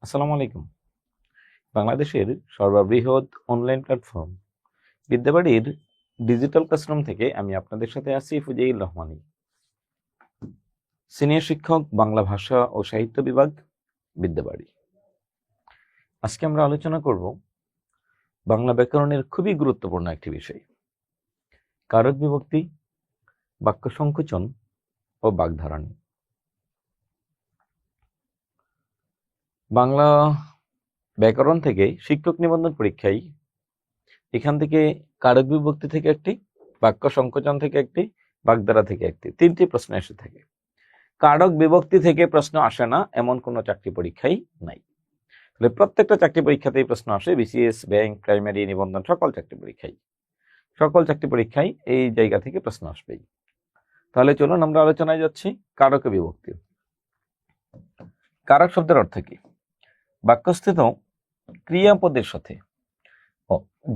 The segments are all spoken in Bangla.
আসসালামু আলাইকুম। বাংলাদেশের সর্ববৃহৎ অনলাইন প্ল্যাটফর্ম বিদ্যাবাড়ির ডিজিটাল ক্লাসরুম থেকে আমি আপনাদের সাথে আছি ফুজাইল রহমানী, সিনিয়র শিক্ষক, বাংলা ভাষা ও সাহিত্য বিভাগ, বিদ্যাবাড়ি। আজকে আমরা আলোচনা করব বাংলা ব্যাকরণের খুবই গুরুত্বপূর্ণ একটি বিষয়, কারক বিভক্তি, বাক্য সংকোচন ও বাগধারণী। বাংলা ব্যাকরণ থেকে শিক্ষক নিবন্ধন পরীক্ষায় এখান থেকে কারক বিভক্তি থেকে একটি, বাক্য সংকোচন থেকে একটি, বাগধারা থেকে একটি, তিনটি প্রশ্ন এসে থাকে। কারক বিভক্তি থেকে প্রশ্ন আসে না এমন কোনো চাকরি পরীক্ষাই নাই। তাহলে প্রত্যেকটা চাকরি পরীক্ষাতেই প্রশ্ন আসে, বিসিএস, ব্যাংক, প্রাইমারি, নিবন্ধন, সকল চাকরি পরীক্ষায় এই জায়গা থেকে প্রশ্ন আসবেই। তাহলে চলুন আমরা আলোচনায় যাচ্ছি। কারক বিভক্তি। কারক শব্দের অর্থ কি? বাক্যস্থিত ক্রিয়াপদের সাথে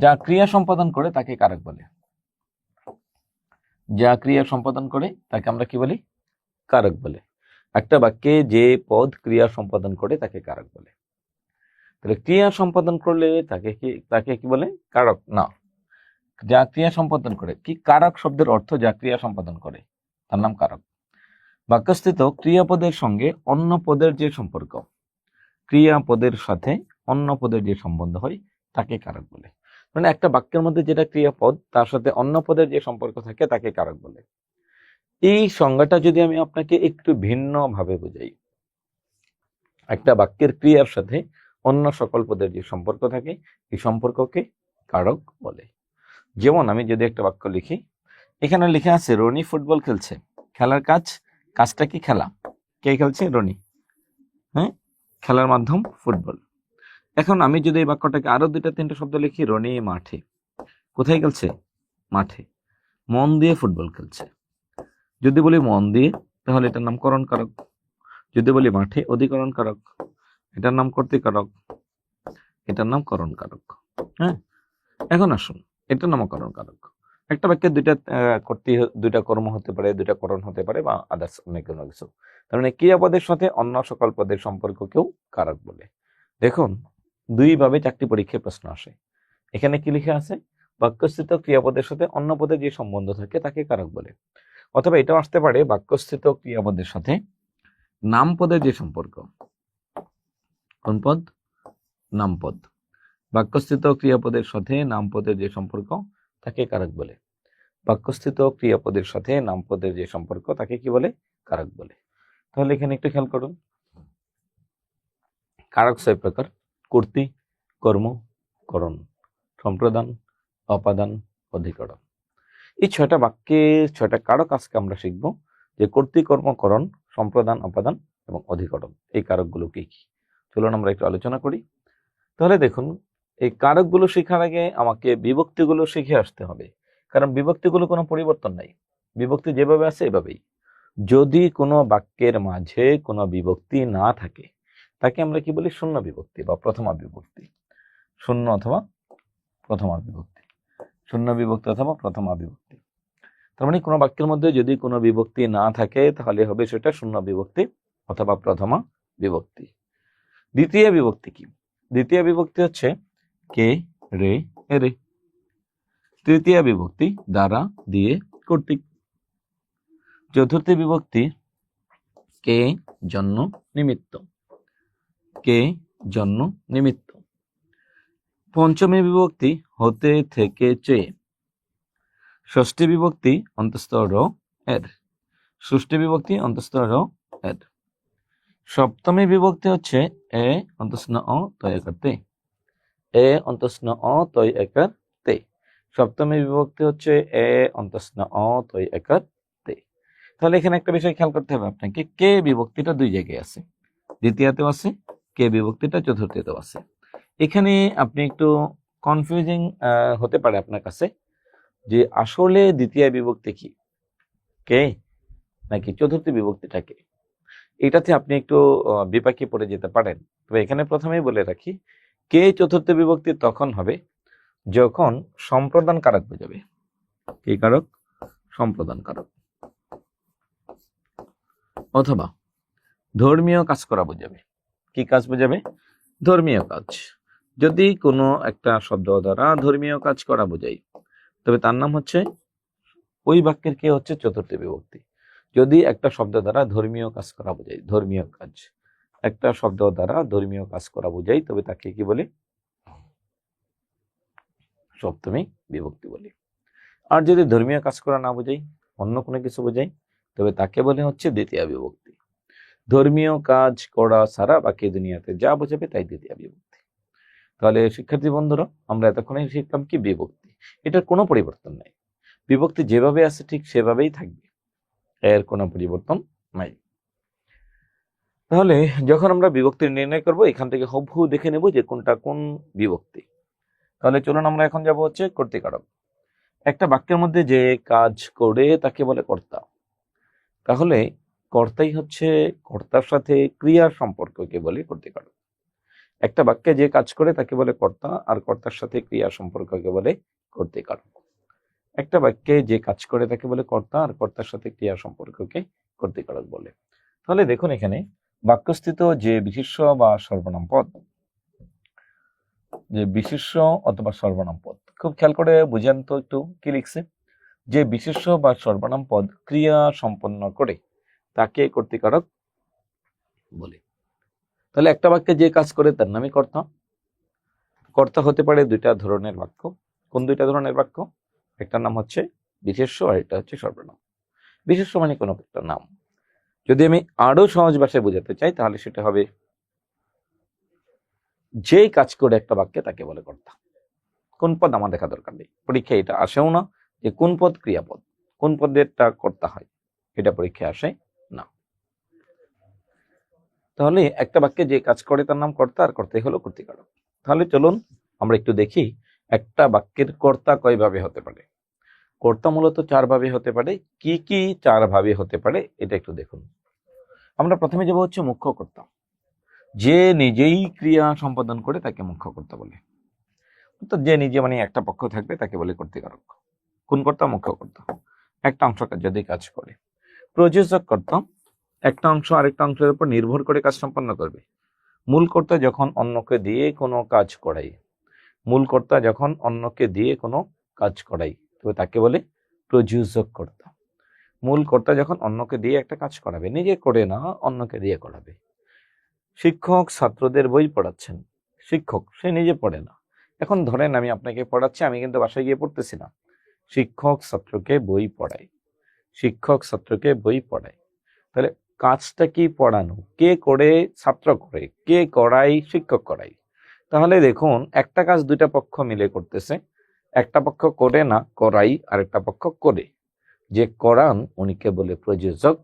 যা ক্রিয়া সম্পাদন করে তাকে কারক বলে। যা ক্রিয়া সম্পাদন করে তাকে আমরা কি বলি? কারক বলে। একটা বাক্যে যে পদ ক্রিয়া সম্পাদন করে তাকে কারক বলে। তাহলে ক্রিয়া সম্পাদন করলে তাকে কি বলে? কারক না। যা ক্রিয়া সম্পাদন করে, কি কারক শব্দের অর্থ যা ক্রিয়া সম্পাদন করে তার নাম কারক। বাক্যস্থিত ক্রিয়াপদের সঙ্গে অন্য পদের যে সম্পর্ক, ক্রিয়াপদের সাথে অন্য পদের যে সম্বন্ধ হয় তাকে কারক বলে। মানে একটা বাক্যের মধ্যে যেটা ক্রিয়াপদ তার সাথে অন্য পদের যে সম্পর্ক থাকে তাকে কারক বলে। এই সংজ্ঞাটা যদি আমি আপনাকে একটু ভিন্ন ভাবে বুঝাই, একটা বাক্যের ক্রিয়ার সাথে অন্য সকল পদের যে সম্পর্ক থাকে এই সম্পর্ককে কারক বলে। যেমন আমি যদি একটা বাক্য লিখি, এখানে লেখা আছে রনি ফুটবল খেলছে। খেলার কাজটা কি? খেলা। কে খেলছে? রনি। হ্যাঁ, খেলার মাধ্যম ফুটবল। এখন আমি যদি এই বাক্যটাকে আরো দুইটা তিনটা শব্দ লিখি, রনি মাঠে। কোথায় খেলছে? মাঠে। মন দিয়ে ফুটবল খেলছে। যদি বলি মন দিয়ে, তাহলে এটার নাম করণ কারক। যদি বলি মাঠে, অধিকরণ কারক। এটার নাম কর্তৃকারক, এটার নাম করণ কারক। হ্যাঁ, এখন আসুন এটার নামকরণ কারক। একটা বাক্যে দুইটা কর্ম হতে পারে, দুইটা করণ হতে পারে, বা আদার্স অনেক কোনো কিছু। তার মানে ক্রিয়াপদের সাথে অন্য সকল পদের সম্পর্ককেও কারক বলে। দেখুন, দুইভাবে চাকরি পরীক্ষায় প্রশ্ন আসে। এখানে কি লিখে আছে? বাক্যস্থিত ক্রিয়াপদের সাথে অন্য পদের যে সম্বন্ধ থাকে তাকে কারক বলে। অথবা এটাও আসতে পারে, বাক্যস্থিত ক্রিয়াপদের সাথে নাম পদের যে সম্পর্ক। কোন পদ? নাম পদ। বাক্যস্থিত ক্রিয়াপদের সাথে নাম পদের যে সম্পর্ক তাকে কারক বলে। বাক্যস্থিত ক্রিয়াপদের সাথে নাম পদের যে সম্পর্ক তাকে কি বলে? কারক বলে। তাহলে এখানে একটু খেয়াল করুন, কারক 6 প্রকার: কর্তৃ, কর্ম, করণ, সম্প্রদান, অপাদান, অধিকরণ। এই 6টা বাক্যে 6টা কারক আজকে আমরা শিখবো, যে কর্তৃ, কর্ম, করণ, সম্প্রদান, অপাদান এবং অধিকরণ, এই কারকগুলো কি কি। চলুন আমরা একটু আলোচনা করি। তাহলে দেখুন, এই কারকগুলো শেখার আগে আমাকে বিভক্তিগুলো শিখে আসতে হবে, কারণ বিভক্তিগুলো কোনো পরিবর্তন নাই। বিভক্তি যেভাবে আছে এভাবেই। যদি কোনো বাক্যের মাঝে কোনো বিভক্তি না থাকে তাকে আমরা কি বলি? শূন্য বিভক্তি বা প্রথমা বিভক্তি। শূন্য অথবা প্রথমা বিভক্তি, শূন্য বিভক্তি অথবা প্রথমা বিভক্তি। তার মানে কোনো বাক্যের মধ্যে যদি কোনো বিভক্তি না থাকে তাহলে হবে সেটা শূন্য বিভক্তি অথবা প্রথমা বিভক্তি। দ্বিতীয় বিভক্তি কি? দ্বিতীয় বিভক্তি হচ্ছে কে, রে, এরে। তৃতীয় বিভক্তি দ্বারা, দিয়ে, কর্তৃক। চতুর্থ বিভক্তি কে, জন্য, নিমিত্ত। কে, জন্য, নিমিত্ত। পঞ্চমী বিভক্তি হতে, থেকে, চেয়ে। ষষ্ঠী বিভক্তি অন্তস্থ র, এর। ষষ্ঠী বিভক্তি অন্তস্থ র, এর। সপ্তমী বিভক্তি হচ্ছে এ অন্তস্ন অ তয় একার তে। এ অন্তস্ন অ তয় একার তে। সপ্তমী বিভক্তি হচ্ছে এ অন্তস্ন অ তয় একার তে। তাহলে এখানে একটা বিষয় খেয়াল করতে হবে আপনাকে, কে বিভক্তিটা দুই জায়গায় আছে, দ্বিতীয়তেও আছে, কে বিভক্তিটা চতুর্থতেও আছে। এখানে আপনি একটু কনফিউজিং হতে পারে আপনার কাছে, যে আসলে দ্বিতীয় বিভক্তি কি, কে নাকি চতুর্থ বিভক্তিটা কে। এটাতে আপনি একটু বিপাকে পড়ে যেতে পারেন। তবে এখানে প্রথমেই বলে রাখি, কে চতুর্থ বিভক্তি তখন হবে যখন সম্প্রদান কারক বোঝাবে। কি কারক? সম্প্রদান কারক। অথবা ধর্মীয় কাজ করা বোঝাবে। কি কাজ বোঝাবে? ধর্মীয় কাজ, যদি কোনো একটা শব্দ দ্বারা ধর্মীয় কাজ করা বোঝায় তবে তার নাম হচ্ছে, ওই বাক্যের কে হচ্ছে চতুর্থী বিভক্তি। যদি একটা শব্দ দ্বারা ধর্মীয় কাজ করা বোঝায়, ধর্মীয় কাজ, একটা শব্দ দ্বারা ধর্মীয় কাজ করা বোঝায় তবে তাকে কি বলে? সপ্তমী বিভক্তি বলি। আর যদি ধর্মীয় কাজ করা না বোঝাই, অন্য কোনো কিছু বোঝাই, তবে তাকে বলে হচ্ছে দ্বিতীয় বিভক্তি। ধর্মীয় কাজ করা ছাড়া বাকি দুনিয়াতে যা বোঝাবে তাই দ্বিতীয় বিভক্তি। তাহলে শিক্ষার্থী বন্ধুরা, আমরা এতক্ষণে শিখলাম কি বিভক্তি। এটার কোনো পরিবর্তন নাই, বিভক্তি যেভাবে আছে ঠিক সেভাবেই থাকবে, এর কোনো পরিবর্তন নাই। তাহলে যখন আমরা বিভক্তি নির্ণয় করব, এখান থেকে হুবহু দেখে নেব যে কোনটা কোন বিভক্তি। তাহলে চলুন আমরা এখন যাব হচ্ছে কর্তৃকারক। একটা বাক্যের মধ্যে যে কাজ করে তাকে বলে কর্তা। তাহলে কর্তাই হচ্ছে, কর্তার সাথে ক্রিয়ার সম্পর্ককে বলে কর্তৃকারক। একটা বাক্যে যে কাজ করে তাকে বলে কর্তা, আর কর্তার সাথে ক্রিয়া সম্পর্ককে বলে কর্তৃকারক। একটা বাক্যে যে কাজ করে তাকে বলে কর্তা, আর কর্তার সাথে ক্রিয়া সম্পর্ককে কর্তৃকারক বলে। তাহলে দেখুন এখানে বাক্যস্থিত যে বিশেষ্য বা সর্বনাম পদ, যে বিশেষ্য অথবা সর্বনাম পদ, খুব খেয়াল করে বুঝেন তো একটু কি লিখছে। যে বিশেষ্য বা সর্বনাম পদ ক্রিয়া সম্পন্ন করে তাকে কর্তৃকারক বলে। তাহলে একটা বাক্যে যে কাজ করে তার নামই কর্তা। কর্তা হতে পারে দুইটা ধরনের বাক্য। কোন দুইটা ধরনের বাক্য? একটার নাম হচ্ছে বিশেষ্য আর একটা হচ্ছে সর্বনাম। বিশেষ্য মানে কোনো একটা নাম। যদি আমি আরো সহজ ভাষায় বোঝাতে চাই তাহলে সেটা হবে, যেই কাজ করে একটা বাক্যে তাকে বলে কর্তা। কোন পদ আমার দেখা দরকার নেই, পরীক্ষায় এটা আসেও না যে কোন পদ ক্রিয়াপদ, কোন পদেরটা কর্তা হয়, এটা পরীক্ষায় আসে না। তাহলে একটা বাক্যে যে কাজ করে তার নাম কর্তা, আর কর্তাই হলো কর্তৃকারক। তাহলে চলুন আমরা একটু দেখি একটা বাক্যের কর্তা কয় ভাবে হতে পারে। কর্তা মূলত চার ভাবে হতে পারে। কি কি চার ভাবে হতে পারে এটা একটু দেখুন। আমরা প্রথমে যাব হচ্ছে মুখ্য কর্তা। যে নিজেই ক্রিয়া সম্পাদন করে তাকে মুখ্য কর্তা বলে। তো যে নিজে মানে একটা পক্ষ থাকবে তাকে বলে কর্তৃকারক। কোন কর্তা? মুখ্য কর্তা, একটা অংশ যদি কাজ করে। প্রযোজক কর্তা, একটা অংশ আরেকটা অংশের উপর নির্ভর করে কাজ সম্পন্ন করবে। মূল কর্তা যখন অন্যকে দিয়ে কোনো কাজ করাই, মূল কর্তা যখন অন্যকে দিয়ে কোনো কাজ করাই তবে তাকে বলে প্রযোজক কর্তা। মূল কর্তা যখন অন্যকে দিয়ে একটা কাজ করাবে, নিজে করে না অন্যকে দিয়ে করাবে। শিক্ষক ছাত্রদের বই পড়াচ্ছেন। শিক্ষক সে নিজে পড়ে না। এখন ধরেন আমি আপনাকে পড়াচ্ছি, আমি কিন্তু বাসায় গিয়ে পড়তেছি না। শিক্ষক ছাত্রকে বই পড়ায়, শিক্ষক ছাত্রকে বই পড়ায়। তাহলে কাজটা কি? পড়ানো। কে করে? ছাত্র করে। কে করাই? শিক্ষক করাই। তাহলে দেখুন একটা কাজ দুইটা পক্ষ মিলে করতেছে। একটা পক্ষ করে না, করাই, আর একটা পক্ষ করে। যে করান উনিকে বলে প্রযোজক,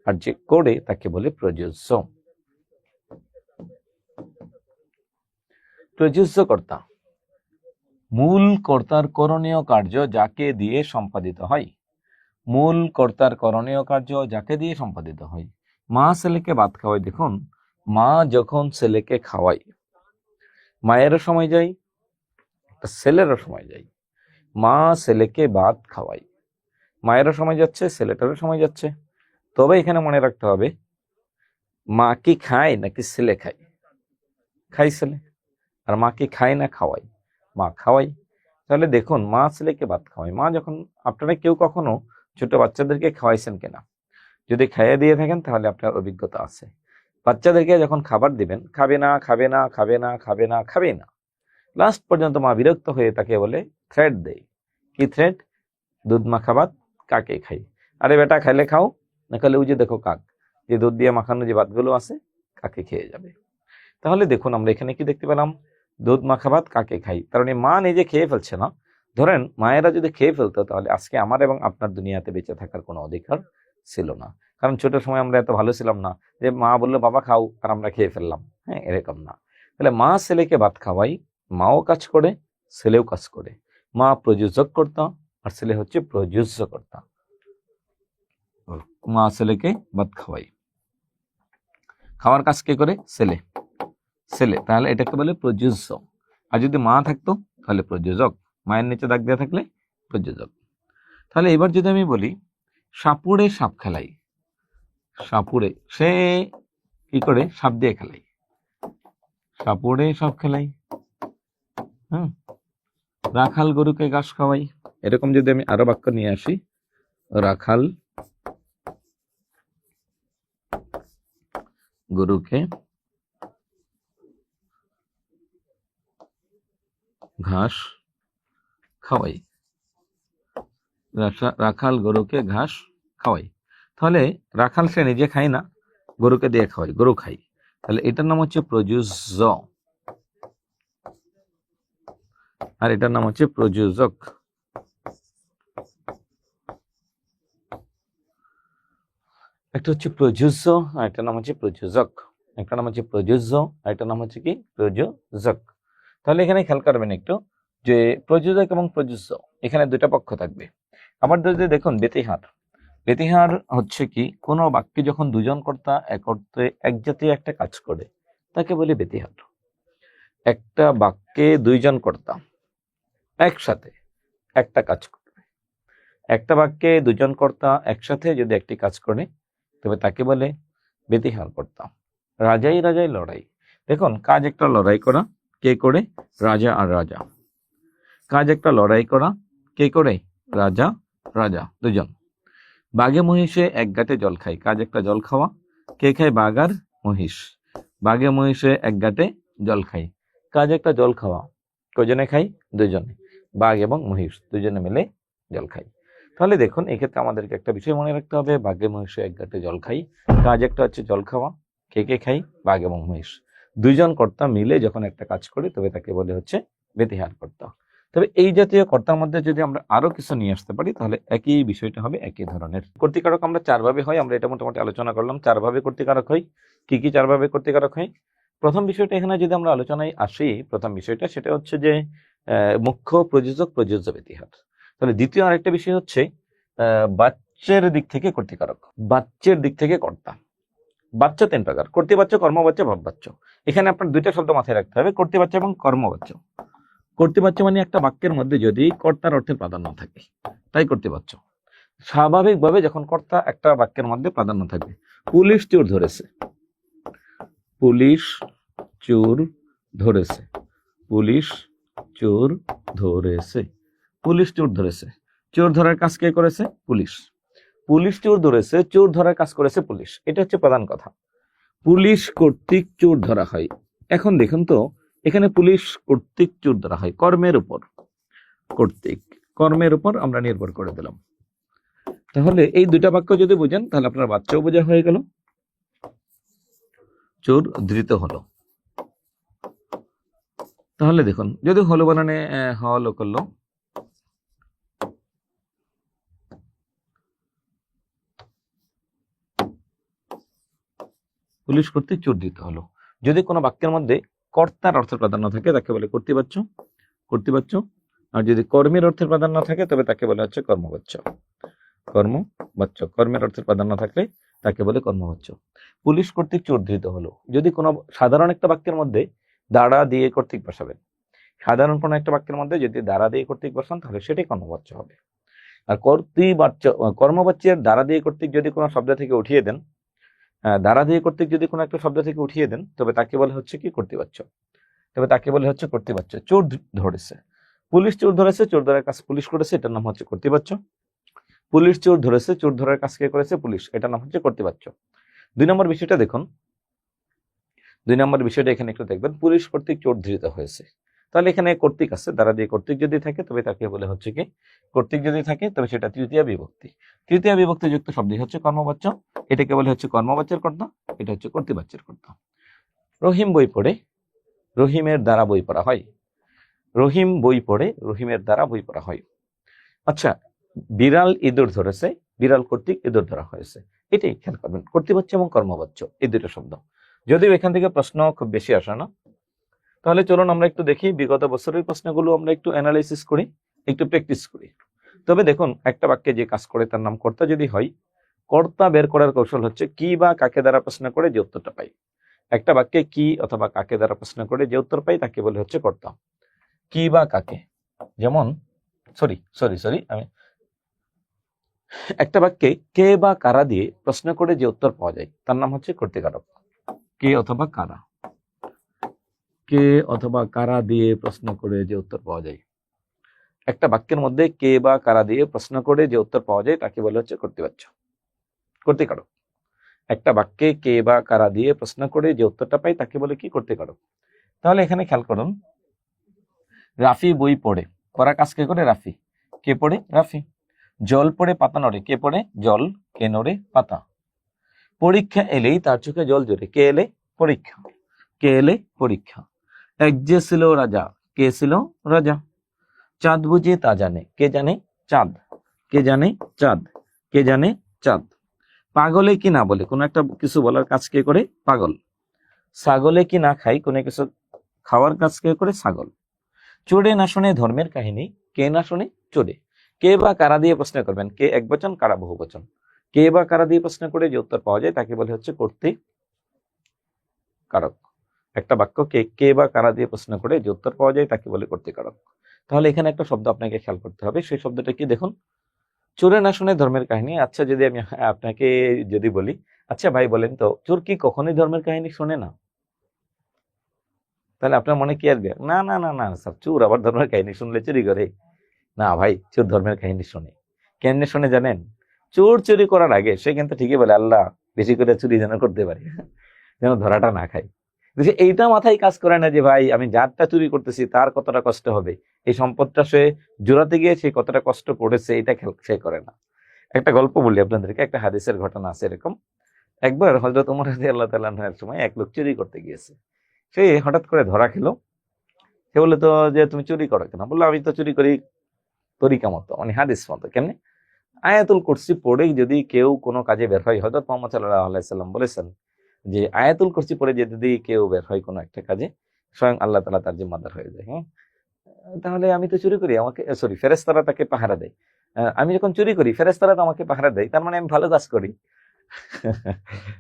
আর যে করে তাকে বলে প্রযোজ্য। প্রযোজ্যকর্তা মূল কর্তার করণীয় কার্য যাকে দিয়ে সম্পাদিত হয়। মূল কর্তার করণীয় কার্য যাকে দিয়ে সম্পাদিত হয়। মা ছেলেকে ভাত খাওয়ায়। দেখুন মা যখন ছেলেকে খাওয়ায়, মায়েরও সময় যায়, ছেলেরও সময় যায়। মা ছেলেকে ভাত খাওয়ায়, মায়েরও সময় যাচ্ছে, ছেলেটারও সময় যাচ্ছে। তবে এখানে মনে রাখতে হবে, মা কি খায় নাকি ছেলে খায়? খাই ছেলে। আর মা কি খায় না খাওয়াই? মা খাওয়াই। তাহলে দেখুন মা ছেলেকে ভাত খাওয়ায়। মা যখন, আপনারা কেউ কখনো ছোট বাচ্চাদেরকে খাওয়াইছেন কিনা? যদি খাইয়ে দিয়ে থাকেন তাহলে আপনার অভিজ্ঞতা আছে। বাচ্চাদেরকে যখন খাবার দিবেন, খাবে না খাবে না খাবে না খাবে না খাবে না, লাস্ট পর্যন্ত মা বিরক্ত হয়ে তাকে বলে থ্রেট দেয়। কি থ্রেট? দুধ মাখা ভাত কাকে খাই? আরে বেটা খাইলে খাও, না খাইলে ওই যে দেখো কাক, যে দুধ দিয়ে মাখানো যে ভাতগুলো আছে কাকে খেয়ে যাবে। তাহলে দেখুন আমরা এখানে কি দেখতে পেলাম? দুধ মাখা ভাত কাকে খাই, কারণ মা নিজে খেয়ে ফেলছে না। ধরেন মায়েরা যদি খেয়ে ফেলতো তাহলে আজকে আমার এবং আপনার দুনিয়াতে বেঁচে থাকার কোনো অধিকার ছিল না। কারণ ছোট সময় আমরা এত ভালো ছিলাম না যে মা বললো বাবা খাও আর আমরা খেয়ে ফেললাম। হ্যাঁ, এরকম না। তাহলে মা ছেলেকে ভাত খাওয়াই, মাও কাজ করে, ছেলেও কাজ করে। মা প্রযোজক কর্তা আর ছেলে হচ্ছে প্রযোজ্য কর্তা। মা ছেলেকে ভাত খাওয়াই, খাওয়ার কাজ কে করে? ছেলে। ছেলে, তাহলে এটাকে বলে প্রযোজ্য। আর যদি মা থাকতো তাহলে প্রযোজক, মায়ের নিচে দাগ দেওয়া থাকলে প্রযোজক। তাহলে এবার যদি আমি বলি সাপুড়ে সাপ খেলাই, সাপুড়ে সে কি করে? সাপ দিয়ে খেলাই। সাপুড়ে সব খেলাই। হ্যাঁ, রাখাল গরুকে ঘাস খাওয়াই। এরকম যদি আমি আরো বাক্য নিয়ে আসি, রাখাল গরুকে ঘাস খাওয়াই, রাখাল গরুকে ঘাস খাওয়াই। তাহলে রাখাল সে নিজে খায় না, গরুকে দিয়ে খাওয়াই, গরু খাই। তাহলে এটার নাম হচ্ছে প্রযোজ্য, আর এটার নাম হচ্ছে প্রযোজক। একটা হচ্ছে প্রযোজ্য, আর একটা নাম হচ্ছে প্রযোজক। একটা নাম হচ্ছে প্রযোজ্য, আর একটা নাম হচ্ছে কি প্রযোজক। তাহলে এখানে খেয়াল করবেন একটু যে প্রযোজক এবং প্রযোজ্য এখানে দুটা পক্ষ থাকবে। আবার যদি দেখুন বেতিহার, বেতিহার হচ্ছে কি কোনো বাক্যে যখন দুজন কর্তা এক অর্থে এক জাতীয় একটা কাজ করে তাকে বলে বেতিহার। একটা বাক্যে দুইজন কর্তা একসাথে একটা কাজ করবে, একটা বাক্যে দুজন কর্তা একসাথে যদি একটি কাজ করে তবে তাকে বলে বেতিহার কর্তা। রাজাই রাজাই লড়াই, দেখুন কাজ একটা লড়াই করা, কে করে? রাজা আর রাজা। কাজ একটা লড়াই করা, কে করে? রাজা রাজা দুজন। বাঘে মহিষে এক ঘাটে জল খায়, কাজ একটা জল খাওয়া, কে খায়? বাঘ আর মহিষ। বাঘে মহিষে এক ঘাটে জল খায়, কাজ একটা জল খাওয়া, কজনে খাই? দুজনে, বাঘ এবং মহিষ দুজনে মিলে জল খাই। তাহলে দেখুন এক্ষেত্রে আমাদেরকে একটা বিষয় মনে রাখতে হবে, বাঘে মহিষে এক ঘাটে জল খাই, কাজ একটা হচ্ছে জল খাওয়া, কে কে খাই? বাঘ এবং মহিষ। দুইজন কর্তা মিলে যখন একটা কাজ করে তবে তাকে বলে হচ্ছে বেতিহার কর্তা। তবে এই জাতীয় কর্তার মধ্যে যদি আমরা আরো কিছু নিয়ে আসতে পারি তাহলে একই বিষয়টা হবে একই ধরনের। কর্তৃকারক আমরা চার ভাবে হয়, আমরা এটা মোটামুটি আলোচনা করলাম। চার ভাবে কর্তৃকারক হয়। কি কি চার ভাবে কর্তৃকারক হয়? প্রথম বিষয়টা এখানে যদি আমরা আলোচনায় আসি, প্রথম বিষয়টা সেটা হচ্ছে যে মুখ্য প্রযোজক প্রযোজ্য বেতিহার। তাহলে দ্বিতীয় আরেকটা বিষয় হচ্ছে বাচ্চের দিক থেকে কর্তৃকারক, বাচ্চের দিক থেকে কর্তা। বাচ্চা তিন প্রকার, কর্তৃবাচ্য, কর্মবাচ্য, ভাববাচ্য। এখানে আপনার দুইটা শব্দ মাথায় রাখতে হবে, কর্তৃবাচ্য এবং কর্মবাচ্য। কর্তৃবাচ্য মানে একটা বাক্যের মধ্যে যদি কর্তার অর্থের প্রাধান্য থাকে তাই কর্তৃবাচ্য। স্বাভাবিকভাবে যখন কর্তা একটা বাক্যের মধ্যে প্রাধান্য থাকবে, পুলিশ চোর ধরেছে, পুলিশ চোর ধরেছে, পুলিশ চোর ধরেছে, পুলিশ চোর ধরেছে। চোর ধরার কাজ কে করেছে? পুলিশ। পুলিশ চোর ধরেছে, চোর ধরার কাজ করেছে পুলিশ, এটা হচ্ছে প্রধান কথা। পুলিশ কর্তৃক চোর ধরা হয়। এখন দেখুন তো এখানে পুলিশ কর্তৃক চোর ধরা হয়, কর্মের উপর, কর্তৃক কর্মের উপর আমরা নির্ভর করে দিলাম। তাহলে এই দুটা বাক্য যদি বুঝেন তাহলে আপনার বাচ্চাও বোঝা হয়ে গেল, চোর ধৃত হলো। তাহলে দেখুন যদি হলো বানানে হলো করলো, পুলিশ কর্তৃক চোর ধৃত হলো। যদি কোনো বাক্যের মধ্যে কর্তার অর্থের প্রাধান্য থাকে তাকে বলে কর্তৃবাচ্য, কর্তৃবাচ্য। আর যদি কর্মের অর্থের প্রাধান্য থাকে তবে তাকে বলে হচ্ছে কর্মবাচ্য, কর্মবাচ্য। কর্মের অর্থের প্রাধান্য থাকলে তাকে বলে কর্মবাচ্য। পুলিশ কর্তৃক চোর ধৃত হলো, যদি কোনো সাধারণ একটা বাক্যের মধ্যে দ্বারা দিয়ে কর্তৃক বসাবেন, সাধারণ কোনো একটা বাক্যের মধ্যে যদি দ্বারা দিয়ে কর্তৃক বসান তাহলে সেটাই কর্মবাচ্য হবে। আর কর্তৃবাচ্য, কর্মবাচ্যের দ্বারা দিয়ে কর্তৃক যদি কোনো শব্দ থেকে উঠিয়ে দেন, দ্বারা দিয়ে কর্তৃক যদি কোনো একটা শব্দ থেকে উঠিয়ে দেন তবে তাকে বলে হচ্ছে কি? কর্তৃবাচ্য। তবে তাকে বলে হচ্ছে কর্তৃবাচ্য। চোর ধরেছে, পুলিশ চোর ধরেছে, চোর ধরার কাজ পুলিশ করেছে, এটার নাম হচ্ছে কর্তৃবাচ্য। পুলিশ চোর ধরেছে, চোর ধরার কাজ কে করেছে? পুলিশ, এটার নাম হচ্ছে কর্তৃবাচ্য। দুই নম্বর বিষয়টা দেখুন, দুই নম্বর বিষয়টা এখানে একটু দেখবেন, পুলিশ কর্তৃক চোর ধৃত হয়েছে। তাহলে এখানে কর্তৃক আছে, দ্বারা দিয়ে কর্তৃক যদি থাকে তবে তাকে বলে হচ্ছে কি? কর্তৃক যদি থাকে তবে সেটা তৃতীয় বিভক্তি। তৃতীয় বিভক্তি যুক্ত শব্দ হচ্ছে কর্মবাচ্য, এটাকে বলে হচ্ছে কর্মবাচ্যের কর্তা, এটা হচ্ছে কর্তৃবাচ্যের কর্তা। রহিম বই পড়ে, রহিমের দ্বারা বই পড়া হয়। রহিম বই পড়ে, রহিমের দ্বারা বই পড়া হয়। আচ্ছা, বিড়াল ইঁদুর ধরেছে, বিড়াল কর্তৃক ইঁদুর ধরা হয়েছে। এটাই খেয়াল করবেন, কর্তৃবাচ্য এবং কর্মবাচ্য এই দুটো শব্দ। যদিও এখান থেকে প্রশ্ন খুব বেশি আসে না, তাহলে চলুন আমরা একটু দেখি বিগত বছরের প্রশ্নগুলো আমরা একটু অ্যানালাইসিস করি, একটু প্র্যাকটিস করি। তবে দেখুন একটা বাক্যে যে কাজ করে তার নাম কর্তা যদি হয়, কর্তা বের করার কৌশল হচ্ছে কি বা কাকে দ্বারা প্রশ্ন করে যে উত্তরটা পাই। একটা বাক্যে কি অথবা কাকে দ্বারা প্রশ্ন করে যে উত্তর পাই তাকে বলে হচ্ছে কর্তা। কি বা কাকে, যেমন সরি আমি একটা বাক্যে কে বা কারা দিয়ে প্রশ্ন করে যে উত্তর পাওয়া যায় তার নাম হচ্ছে কর্তৃকারক, কে অথবা কারা। কে অথবা কারা দিয়ে প্রশ্ন করে যে উত্তর পাওয়া যায়। একটা বাক্যের মধ্যে কে বা কারা দিয়ে প্রশ্ন করে যে উত্তর পাওয়া যায় তাকে বলে হচ্ছে কর্তৃবাচ্য, কর্তৃকারক। একটা বাক্যে কে বা কারা দিয়ে প্রশ্ন করে যে উত্তরটা পাই তাকে বলে কি কর্তৃকারক। তাহলে এখানে খেয়াল করুন, রাফি বই পড়ে, পড়া কাজ কে করে? রাফি। কে পড়ে? রাফি। জল পড়ে পাতা নড়ে, কে পড়ে? জল। কে নড়ে? পাতা। পরীক্ষা এলেই তার চোখে জল ঝরে, কে এলে? পরীক্ষা। কে এলে? পরীক্ষা। এক যে ছিল রাজা, কে ছিল? রাজা। চাঁদ বুঝে তা জানে, কে জানে? চাঁদ। কে জানে? চাঁদ। কে জানে? চাঁদ। পাগলে কি না বলে, কোন একটা কিছু বলার কাজ কে করে? পাগল। ছাগলে কি না খাই, কোন কিছু খাওয়ার কাজ কে করে? ছাগল। চোরে না শুনে ধর্মের কাহিনী, কে না শুনে? চোরে। কে বা কারা দিয়ে প্রশ্ন করবেন, কে একবচন, কারা বহুবচন। কে বা কারা দিয়ে প্রশ্ন করে যে উত্তর পাওয়া যায় তাকে বলে হচ্ছে কর্তৃকারক। একটা বাক্যকে কে বা কারা দিয়ে প্রশ্ন করে যে উত্তর পাওয়া যায় তাকে বলে কর্তৃকারক। তাহলে এখানে একটা শব্দ আপনাকে খেয়াল করতে হবে, সেই শব্দটা কি দেখুন, চোরে না শুনে ধর্মের কাহিনী। আচ্ছা, যদি আমি আপনাকে যদি বলি, আচ্ছা ভাই বলেন তো, চোর কি কখনোই ধর্মের কাহিনী শোনে না? তাহলে আপনার মনে কি আসবে? না না না না স্যার, চোর আবার ধর্মের কাহিনী শুনলে চুরি করে? না ভাই, চোর ধর্মের কাহিনী শোনে। কেমনে শোনে জানেন? চোর চুরি করার আগে সে কিন্তু ঠিকই বলে, আল্লাহ বেশি করে চুরি যেন করতে পারি, যেন ধরাটা না খাই। যে এইটা মাথায় কাজ করে না যে ভাই আমি যারটা চুরি করতেছি তার কতটা কষ্ট হবে, এই সম্পদটা সে জোড়াতে গিয়ে সে কতটা কষ্ট পড়েছে, এটা খেয়াল সে করে না। একটা গল্প বলি আপনাদেরকে, একটা হাদিসের ঘটনা আছে এরকম। একবার হযরত ওমর রাদিয়াল্লাহু তাআলা আনহুর সময় এক লোক চুরি করতে গিয়েছে। সে হঠাৎ করে ধরা খেলো। সে বললো তো যে তুমি চুরি করো কেন? বললো আমি তো চুরি করি তরিকা মতো, মানে হাদিস মতো। কেমনে? আয়াতুল কুরসি পড়েই যদি কেউ কোনো কাজে বের হয়, হযরত মুহাম্মদ সাল্লাল্লাহু আলাইহি সাল্লাম বলেছেন যে আয়াতুল কুরসি পড়ে যদি কেউ বের হয় কোনো একটা কাজে, স্বয়ং আল্লাহ তাআলা তার জিম্মাদার হয়ে যায়। হ্যাঁ, তাহলে আমি তো চুরি করি, আমাকে সরি ফেরেশতারা তাকে পাহারা দেয়। আমি যখন চুরি করি ফেরেশতারা তো আমাকে পাহারা দেয়, তার মানে আমি ভালো কাজ করি।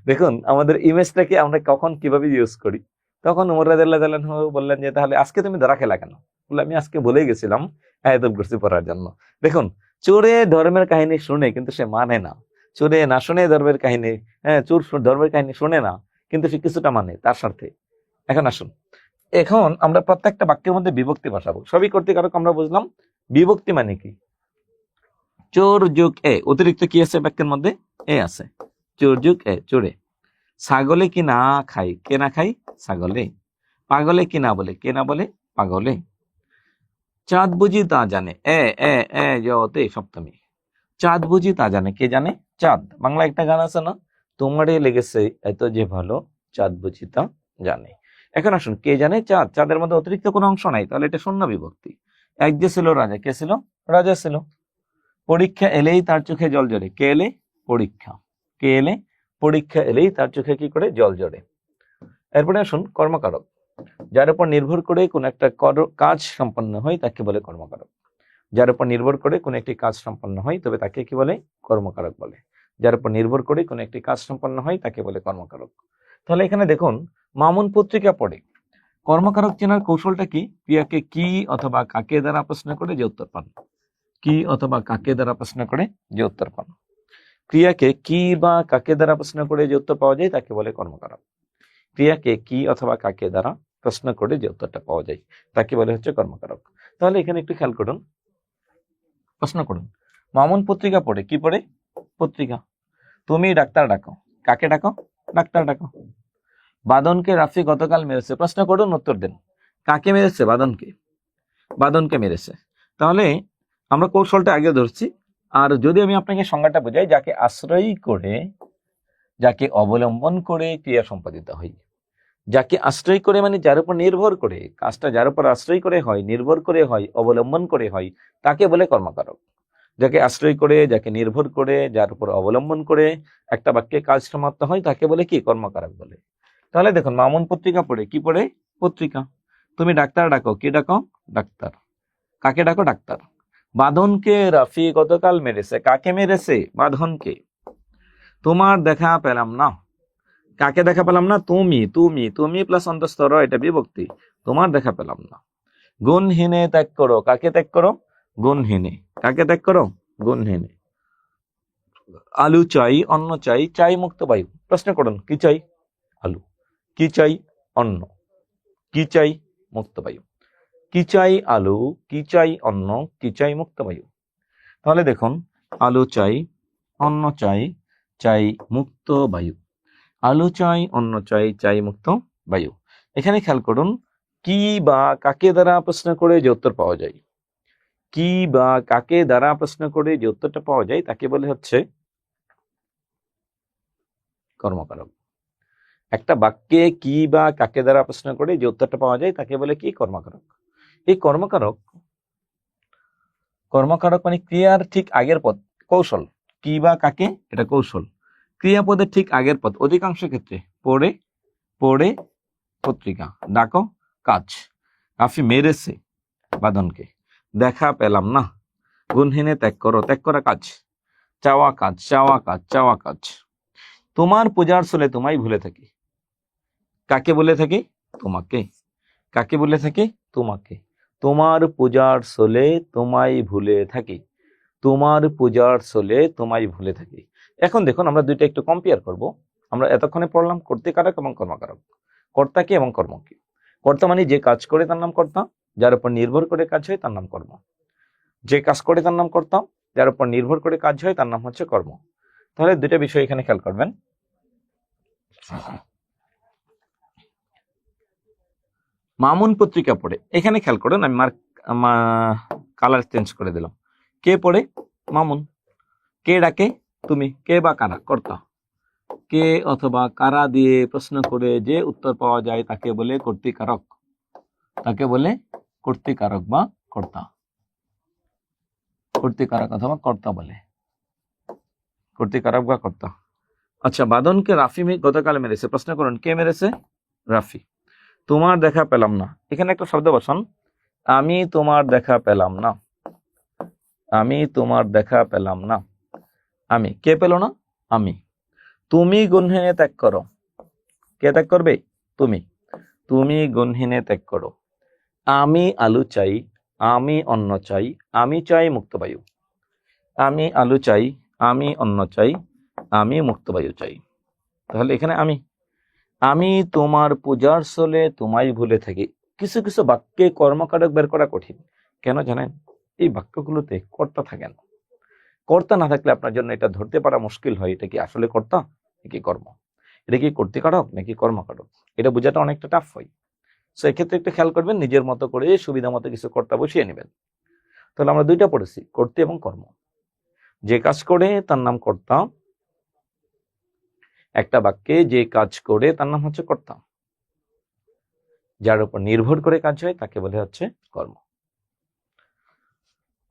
দেখুন আমাদের ইমেজটাকে আমরা কখন কিভাবে ইউজ করি। তখন ওমর রাদিয়াল্লাহু তাআলা আনহু বললেন যে তাহলে আজকে তুমি ধরা খেলা কেন? বলে আমি আজকে ভুলেই গেছিলাম আয়াতুল কুরসি পড়ার জন্য। দেখুন, চোরে ধর্মের কাহিনী শুনে কিন্তু সে মানে না, চোরে না শুনে ধর্মের কাহিনী, হ্যাঁ চোর ধর্মের কাহিনী শুনে না কিন্তু সে কিছুটা মানে তার স্বার্থে। এখন আসুন, এখন আমরা প্রত্যেকটা বাক্যের মধ্যে বিভক্তি বসাবো। সবই কর্তৃকারক আমরা বুঝলাম, বিভক্তি মানে কি? চোর যোগ এ, অতিরিক্ত কি আছে বাক্যের মধ্যে? এ আছে। চোর যোগ এ, চোরে। ছাগলে কি না খাই, কে না খাই? ছাগলে। পাগলে কি না বলে, কে না বলে? পাগলে। চাঁদ বুঝি তা জানে, এ এ এ জতে সপ্তমী। চাঁদ বুঝি তা জানে, কে জানে? চাঁদ। বাংলা একটা গান আছে না, তোমারে লেগেছে এত যে ভালো, চাঁদ বুঝি তা জানে। এখন আসুন, কে জানে? চাঁদ। চাঁদের মধ্যে অতিরিক্ত কোনো অংশ নাই, তাহলে এটা শূন্য বিভক্তি। এক যে ছিল রাজা, কে ছিল? রাজা ছিল। পরীক্ষা এলেই তার চোখে জল ঝরে, কে এলে? পরীক্ষা। কে এলে? পরীক্ষা এলেই তার চোখে কি করে? জল ঝরে। এরপরে আসুন কর্মকারক। যার উপর নির্ভর করে কোন একটা কাজ সম্পন্ন হয় তাকে বলে কর্মকারক। যার উপর নির্ভর করে কোন একটি কাজ সম্পন্ন হয় তবে তাকে কি বলে? কর্মকারক বলে। যার উপর নির্ভর করে কোন একটি কাজ সম্পন্ন হয় তাকে বলে কর্মকারক। তাহলে এখানে দেখুন, মামুন পত্রিকা পড়ে, কর্মকারক চেনার কৌশলটা কি? ক্রিয়াকে কি অথবা কাকে দ্বারা প্রশ্ন করে যে উত্তর পান। কি অথবা কাকে দ্বারা প্রশ্ন করে যে উত্তর পান। ক্রিয়াকে কি বা কাকে দ্বারা প্রশ্ন করে যে উত্তর পাওয়া যায় তাকে বলে কর্মকারক। ক্রিয়াকে কি অথবা কাকে দ্বারা প্রশ্ন করে যে উত্তরটা পাওয়া যায় তাকে বলে হচ্ছে কর্মকারক। তাহলে এখানে একটু খেয়াল করুন, প্রশ্ন করুন, মামুন পত্রিকা পড়ে, কি পড়ে? পত্রিকা। তুমি ডাক্তার ডাকো, কাকে ডাকো? ডাক্তার ডাকো। বাদনকে রাফি গতকাল মেরেছে, প্রশ্ন করুন, উত্তর দেন। কাকে মেরেছে? বাদনকে। বাদনকে মেরেছে। তাহলে আমরা কৌশলটা আগে ধরছি। আর যদি আমি আপনাকে সংজ্ঞাটা বোঝাই, যাকে আশ্রয় করে, যাকে অবলম্বন করে ক্রিয়া সম্পাদিত হয়। যাকে আশ্রয় করে মানে যার উপর নির্ভর করে, কাজটা যার উপর আশ্রয় করে হয়, নির্ভর করে হয়, অবলম্বন করে হয়, তাকে বলে কর্মকারক। যাকে আশ্রয় করে, যাকে নির্ভর করে, যার উপর অবলম্বন করে একটা বাক্যে কাজ সমাপ্ত হয় তাকে বলে কি? কর্মকারক বলে। তাহলে দেখুন, মামুন পত্রিকা পড়ে, কি পড়ে? পত্রিকা। তুমি ডাক্তার ডাকো, কি ডাকো? ডাক্তার। কাকে ডাকো? ডাক্তার। বাঁধনকে রাফি গতকাল মেরেছে, কাকে মেরেছে? বাঁধনকে। তোমার দেখা পেলাম না, কাকে দেখা পেলাম না? তুমি। তুমি তুমি প্লাস অন্তঃস্থ এটা বিভক্তি, তোমার দেখা পেলাম না। গুণহীনে ত্যাগ করো, কাকে ত্যাগ করো? গুণহীনে। কাকে ত্যাগ করো? গুণহীনে। আলু চাই, অন্ন চাই, চাই মুক্ত বায়ু। প্রশ্ন করুন, কি চাই? আলু। কি চাই? অন্ন। কি চাই? মুক্ত বায়ু। কি চাই? আলু। কি চাই? অন্ন। কি চাই? মুক্ত বায়ু। তাহলে দেখুন, আলু চাই, অন্ন চাই, চাই মুক্ত বায়ু। আলু চাই, অন্ন চাই, চাই মুক্ত বায়ু। এখানে খেয়াল করুন, কি বা কাকে দ্বারা প্রশ্ন করে যে উত্তর পাওয়া যায়, কি বা কাকে দ্বারা প্রশ্ন করে যে উত্তরটা পাওয়া যায় তাকে বলে হচ্ছে কর্মকারক। একটা বাক্যে কি বা কাকে দ্বারা প্রশ্ন করে যে উত্তরটা পাওয়া যায় তাকে বলে কি? কর্মকারক। এই কর্মকারক, কর্মকারক মানে ক্রিয়ার ঠিক আগের পদ, কৌশল। কি বা কাকে, এটা কৌশল। ক্রিয়াপদের ঠিক আগের পদ, অধিকাংশ ক্ষেত্রে পড়ে, পড়ে পত্রিকা, ডাকো কাজ। রাফি মেরেছে বাঁধনকে, দেখা পেলাম না। গুণহীনে ত্যাগ করো, ত্যাগ করা কাজ। চাওয়া কাজ, চাওয়া কাজ, চাওয়া কাজ। তোমার পূজার চলে তোমায় ভুলে থাকি। কাকে বলে থাকি? তোমাকে। কাকে বলে থাকি? তোমাকে। তোমার পূজার চলে তোমায় ভুলে থাকি। তোমার পূজার চলে তোমায় ভুলে থাকি। এখন দেখুন, আমরা দুইটা একটু কম্পেয়ার করব। আমরা এতক্ষণে পড়লাম কর্তৃকারক এবং কর্মকারক। কর্তা কি এবং কর্ম কি? কর্তা মানে যে কাজ করে তার নাম কর্তা, যার উপর নির্ভর করে কাজ হয় তার নাম কর্ম। যে কাজ করে তার নাম কর্তা, যার উপর নির্ভর করে কাজ হয় তার নাম হচ্ছে কর্ম। তাহলে দুইটা বিষয় এখানে খেয়াল করবেন। মামুন পত্রিকা পড়ে, এখানে খেয়াল করুন, আমি কালার চেঞ্জ করে দিলাম। কে পড়ে? মামুন। কে ডাকে? তুমি। কে বা কারা? কর্তা। কে অথবা কারা দিয়ে প্রশ্ন করে যে উত্তর পাওয়া যায় তাকে বলে কর্তৃকারক। তাকে বলে কর্তৃকারক বা কর্তা। কর্তৃকারক অথবা কর্তা বলে, কর্তৃকারক বা কর্তা। আচ্ছা, বাঁধনকে রাফি গতকাল মেরেছে, প্রশ্ন করুন কে মেরেছে? রাফি। তোমার দেখা পেলাম না, এখানে একটা শব্দ বসান, আমি তোমার দেখা পেলাম না। আমি তোমার দেখা পেলাম না। আমি, কে পেল না? আমি। তুমি গুণহীনে ত্যাগ করো, কে ত্যাগ করবে? তুমি। তুমি গুণহীনে ত্যাগ করো। আমি আলু চাই, আমি অন্ন চাই, আমি চাই মুক্ত বায়ু। আমি আলু চাই, আমি অন্ন চাই, আমি মুক্ত বায়ু চাই। তাহলে এখানে আমি। আমি তোমার পূজার চলে তোমায় ভুলে থাকি। কিছু কিছু বাক্যে কর্মকারক বের করা কঠিন। কেন জানেন? এই বাক্যগুলোতে কর্তা থাকে না। কর্তা না থাকলে আপনার জন্য এটা ধরতে পারা মুশকিল হয়, এটা কি আসলে কর্তা নাকি কর্ম, এটা কি কর্তৃকারক নাকি কর্মকারক, এটা বোঝাটা অনেকটা টাফ হয়। সো এক্ষেত্রে একটু খেয়াল করবেন, নিজের মতো করে সুবিধা মতো কিছু কর্তা বসিয়ে নেবেন। তাহলে আমরা দুইটা পড়েছি, কর্তৃ এবং কর্ম। যে কাজ করে তার নাম কর্তা, একটা বাক্যে যে কাজ করে তার নাম হচ্ছে কর্তা, যার উপর নির্ভর করে কাজ হয় তাকে বলে হচ্ছে কর্ম।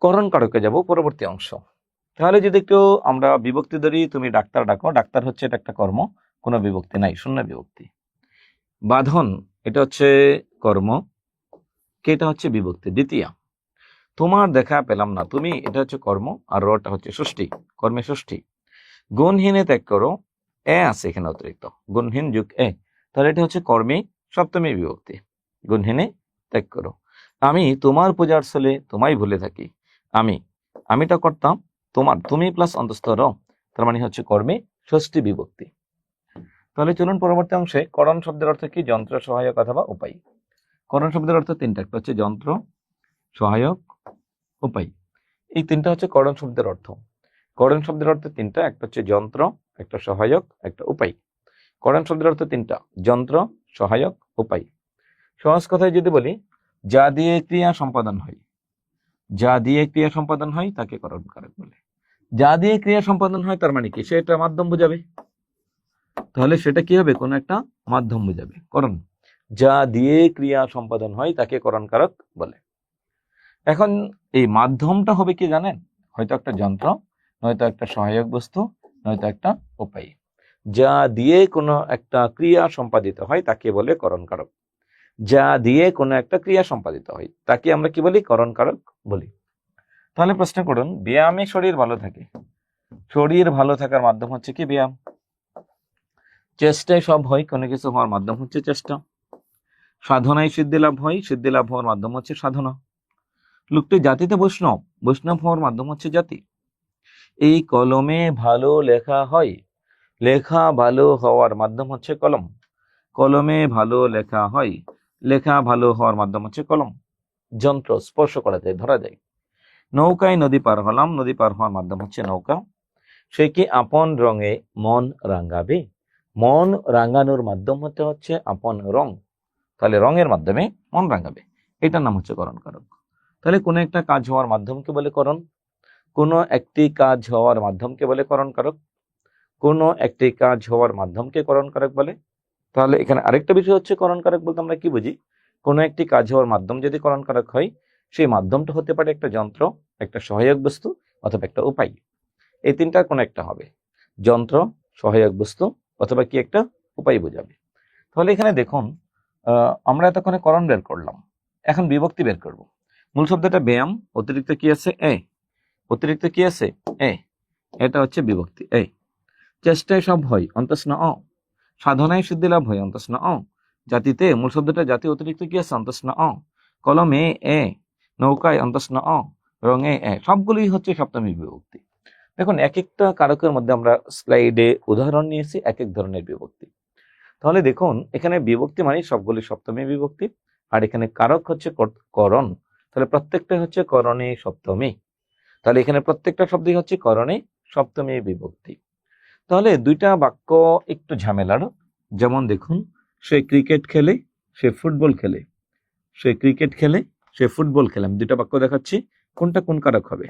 করণ কারকে যাব পরবর্তী অংশ। তাহলে যদি একটু আমরা বিভক্তি ধরি, তুমি ডাক্তার ডাকো, ডাক্তার হচ্ছে এটা একটা কর্ম, কোনো বিভক্তি নাই, শূন্য বিভক্তি। বাঁধন, এটা হচ্ছে কর্ম, কেটা হচ্ছে বিভক্তি দ্বিতীয়া। তোমার দেখা পেলাম না, তুমি এটা হচ্ছে কর্ম, আর রটা হচ্ছে ষষ্ঠী, কর্মে ষষ্ঠী। গুণহীনে ত্যাগ করো, এ আছে এখানে অতিরিক্ত, গুণহীন যুগ এ, তাহলে এটা হচ্ছে কর্মে সপ্তমী বিভক্তি, গুণহীনে ত্যাগ করো। আমি তোমার পূজার চলে তোমায় ভুলে থাকি। আমি, আমিটা করতাম, তোমার, তুমি প্লাস অন্তস্থ র, তার মানে হচ্ছে কর্মে ষষ্ঠী বিভক্তি। তাহলে চলুন পরবর্তী অংশে। করণ শব্দের অর্থ কি? যন্ত্র, সহায়ক অথবা উপায়। করণ শব্দের অর্থ তিনটা, একটা হচ্ছে যন্ত্র, সহায়ক, উপায়। এই তিনটা হচ্ছে করণ শব্দের অর্থ। করণ শব্দের অর্থ তিনটা, একটা হচ্ছে যন্ত্র, একটা সহায়ক, একটা উপায়। করণ শব্দের অর্থ তিনটা, যন্ত্র, সহায়ক, উপায়। সহজ কথায় যদি বলি, যা দিয়ে ক্রিয়া সম্পাদন হয়, যা দিয়ে ক্রিয়া সম্পাদন হয় তাকে করণ কারক বলে। যা দিয়ে ক্রিয়া সম্পাদন হয় তার মানে কি? সেটা মাধ্যম বোঝাবে, তাহলে সেটা কি হবে? কোন একটা মাধ্যম বোঝাবে, করণ। যা দিয়ে ক্রিয়া সম্পাদন হয় তাকে করণ কারক বলে। এখন এই মাধ্যমটা হবে কি জানেন? হয়তো একটা যন্ত্র, নয়তো একটা সহায়ক বস্তু, নয়তো একটা উপায়। যা দিয়ে কোনো একটা ক্রিয়া সম্পাদিত হয় তাকে বলে করণ কারক। যা দিয়ে কোনো একটা ক্রিয়া সম্পাদিত হয় তাকে আমরা কি বলি? করণ কারক বলি। তাহলে প্রশ্ন করুন, ব্যায়ামে শরীর ভালো থাকে। শরীর ভালো থাকার মাধ্যম হচ্ছে কি? ব্যায়াম। চেষ্টায় সব হয়, কোনো কিছু হওয়ার মাধ্যম হচ্ছে চেষ্টা। সাধনায় সিদ্ধি লাভ হয়, সিদ্ধি লাভ হওয়ার মাধ্যম হচ্ছে সাধনা। লোকটি জাতিতে বৈষ্ণব, বৈষ্ণব হওয়ার মাধ্যম হচ্ছে জাতি। এই কলমে ভালো লেখা হয়, লেখা ভালো হওয়ার মাধ্যম হচ্ছে কলম। কলমে ভালো লেখা হয়, লেখা ভালো হওয়ার মাধ্যম হচ্ছে কলম। যন্ত্র, স্পর্শ করা যায়, ধরা যায়। নৌকায় নদী পার হলাম, নদী পার হওয়ার মাধ্যম হচ্ছে নৌকা। সে কি আপন রঙে মন রাঙাবে? মন রাঙানোর মাধ্যম হচ্ছে আপন রং, তাহলে রঙের মাধ্যমে মন রাঙাবে, এটার নাম হচ্ছে করণ কারক। তাহলে কোনো একটা কাজ হওয়ার মাধ্যমকে বলে করণ, কোনো একটি কাজ হওয়ার মাধ্যমকে বলে করণ কারক, কোনো একটি কাজ হওয়ার মাধ্যমকে করণ কারক বলে। তাহলে এখানে আরেকটা বিষয় হচ্ছে করণ কারক বলতে আমরা কি বুঝি? কোনো একটি কাজ হওয়ার মাধ্যম যদি করণ কারক হয়, সেই মাধ্যমটা হতে পারে একটা যন্ত্র, একটা সহায়ক বস্তু, অথবা একটা উপায়। এই তিনটার কোনো একটা হবে, যন্ত্র, সহায়ক বস্তু, অথবা কি একটা উপায় বোঝাবে। তাহলে এখানে দেখুন, আমরা এতক্ষণে করণ বের করলাম, এখন বিভক্তি বের করব। মূল শব্দটা ব্যায়াম, অতিরিক্ত কি আছে? এ। অতিরিক্ত কি আছে? এ। এটা হচ্ছে বিভক্তি। এ। চেষ্টায় সব হয়, অন্তঃস্ন অ। সাধনায় সিদ্ধি লাভ হয়, অন্তঃস্ন অ। জাতিতে, মূল শব্দটা জাতি, অতিরিক্ত কি আছে? অন্তঃস্ন অ। কলমে এ, নৌকায় অন্তঃস্ন অ, রঙে এ, সবগুলোই হচ্ছে সপ্তমী বিভক্তি। দেখুন, এক একটা কারকের মধ্যে আমরা স্লাইডে উদাহরণ নিয়েছি এক এক ধরনের বিভক্তি। তাহলে দেখুন, এখানে বিভক্তি মানে সবগুলি সপ্তমী বিভক্তি, আর এখানে কারক হচ্ছে করণ, তাহলে প্রত্যেকটা হচ্ছে করণে সপ্তমী। তাহলে এখানে প্রত্যেকটা শব্দই হচ্ছে করণে সপ্তমী বিভক্তি। তাহলে দুইটা বাক্য একটু ঝামেলার, যেমন দেখুন, সে ক্রিকেট খেলে, সে ফুটবল খেলে। সে ক্রিকেট খেলে, সে ফুটবল খেলে, আমি দুইটা বাক্য দেখাচ্ছি, কোনটা কোন কারক হবে?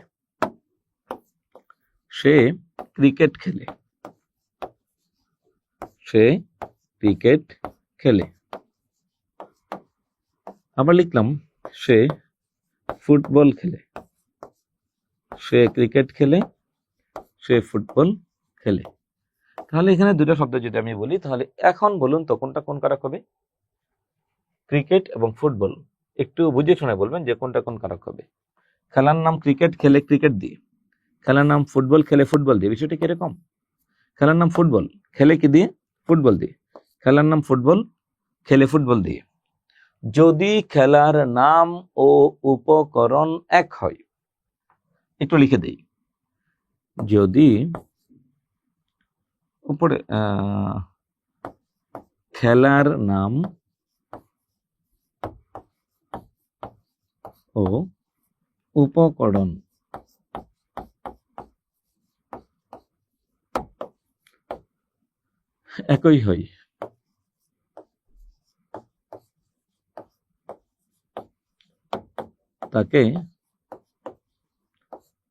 সে ক্রিকেট খেলে, সে ক্রিকেট খেলে। আবার লিখলাম, সে ফুটবল খেলে, সে ক্রিকেট খেলে, সে ফুটবল খেলে। তাহলে এখানে দুটো শব্দ যদি আমি বলি, তাহলে এখন বলুন তো কোনটা কোন কারক হবে? ক্রিকেট এবং ফুটবল। একটু বুঝে শুনে বলবেন যে কোনটা কোন কারক হবে। খেলার নাম ক্রিকেট, খেলে ক্রিকেট দিয়ে। খেলার নাম ফুটবল, খেলে ফুটবল দিয়ে। বিষয়টা কিরকম? খেলার নাম ফুটবল, খেলে কি দিয়ে? ফুটবল দিয়ে। খেলার নাম ফুটবল, খেলে ফুটবল দিয়ে। যদি খেলার নাম ও উপকরণ এক হয়, একটু লিখে দেই, যদি উপরে খেলার নাম ও উপকরণ একই হয়, তাকে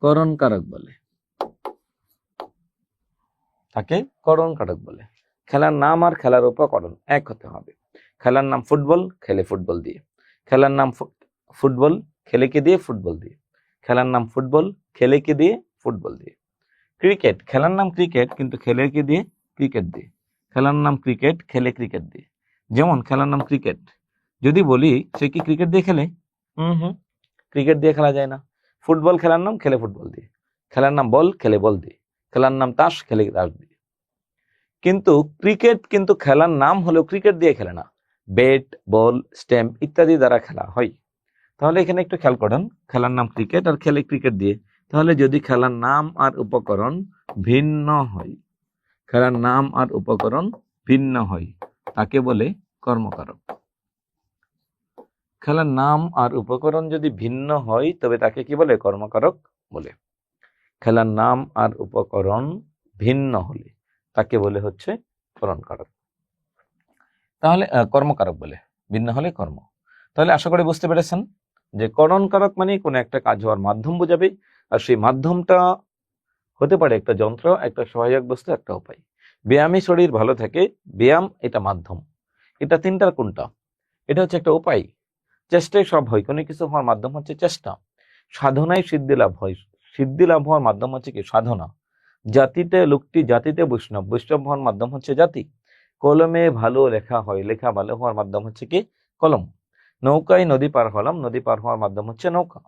করণ কারক বলে। তাকে করণ কারক বলে। খেলার নাম আর খেলার উপকরণ এক হতে হবে। খেলার নাম ফুটবল, খেলে ফুটবল দিয়ে। খেলার নাম ফুটবল, খেলে কি দিয়ে? ফুটবল দিয়ে। খেলার নাম ফুটবল, খেলে কি দিয়ে? ফুটবল দিয়ে। ক্রিকেট, খেলার নাম ক্রিকেট, কিন্তু খেলে কি দিয়ে? ক্রিকেট দিয়ে। খেলার নাম ক্রিকেট, খেলে ক্রিকেট দিয়ে। যেমন খেলার নাম ক্রিকেট, যদি বলি সে কি ক্রিকেট দিয়ে খেলে? হুম, ক্রিকেট দিয়ে খেলা যায় না। ফুটবল খেলার নাম, খেলে ফুটবল দিয়ে। খেলার নাম বল, খেলে বল দিয়ে। খেলার নাম তাস, খেলে তাস দিয়ে। কিন্তু ক্রিকেট কিন্তু খেলার নাম হলেও ক্রিকেট দিয়ে খেলে না, ব্যাট, বল, স্ট্যাম্প ইত্যাদি দ্বারা খেলা হয়। তাহলে এখানে একটু খেয়াল করেন, খেলার নাম ক্রিকেট আর খেলে ক্রিকেট দিয়ে। তাহলে যদি খেলার নাম আর উপকরণ ভিন্ন হয়, খেলার নাম আর উপকরণ ভিন্ন হয়, তাকে বলে কর্মকারক। খেলার নাম আর উপকরণ যদি ভিন্ন হয়, তবে তাকে কি বলে? কর্মকারক বলে। খেলার নাম আর উপকরণ ভিন্ন হলে তাকে বলে হচ্ছে করণকারক, তাহলে কর্মকারক বলে, ভিন্ন হলে কর্ম। তাহলে আশা করি বুঝতে পেরেছেন যে করণকারক মানে কোনো একটা কাজ হওয়ার মাধ্যম বোঝাবে, আর সেই মাধ্যমটা হতে পারে একটা যন্ত্র, একটা সহায়ক বস্তু, একটা উপায়। ব্যায়ামে শরীর ভালো থাকে, ব্যায়াম এটা মাধ্যম। এটা তিনটার কোনটা? এটা হচ্ছে একটা উপায়। চেষ্টায় সব হয়, কোনো কিছু হওয়ার মাধ্যম হচ্ছে চেষ্টা। সাধনায় সিদ্ধি লাভ হয়, সিদ্ধি লাভ হওয়ার মাধ্যম হচ্ছে কি? সাধনা। জাতিতে লোকটি, জাতিতে বৈষ্ণব, বৈষ্ণব হওয়ার মাধ্যম হচ্ছে জাতি। কলমে ভালো লেখা হয়, লেখা ভালো হওয়ার মাধ্যম হচ্ছে কি? কলম। নৌকায় নদী পার হলাম, নদী পার হওয়ার মাধ্যম হচ্ছে নৌকা।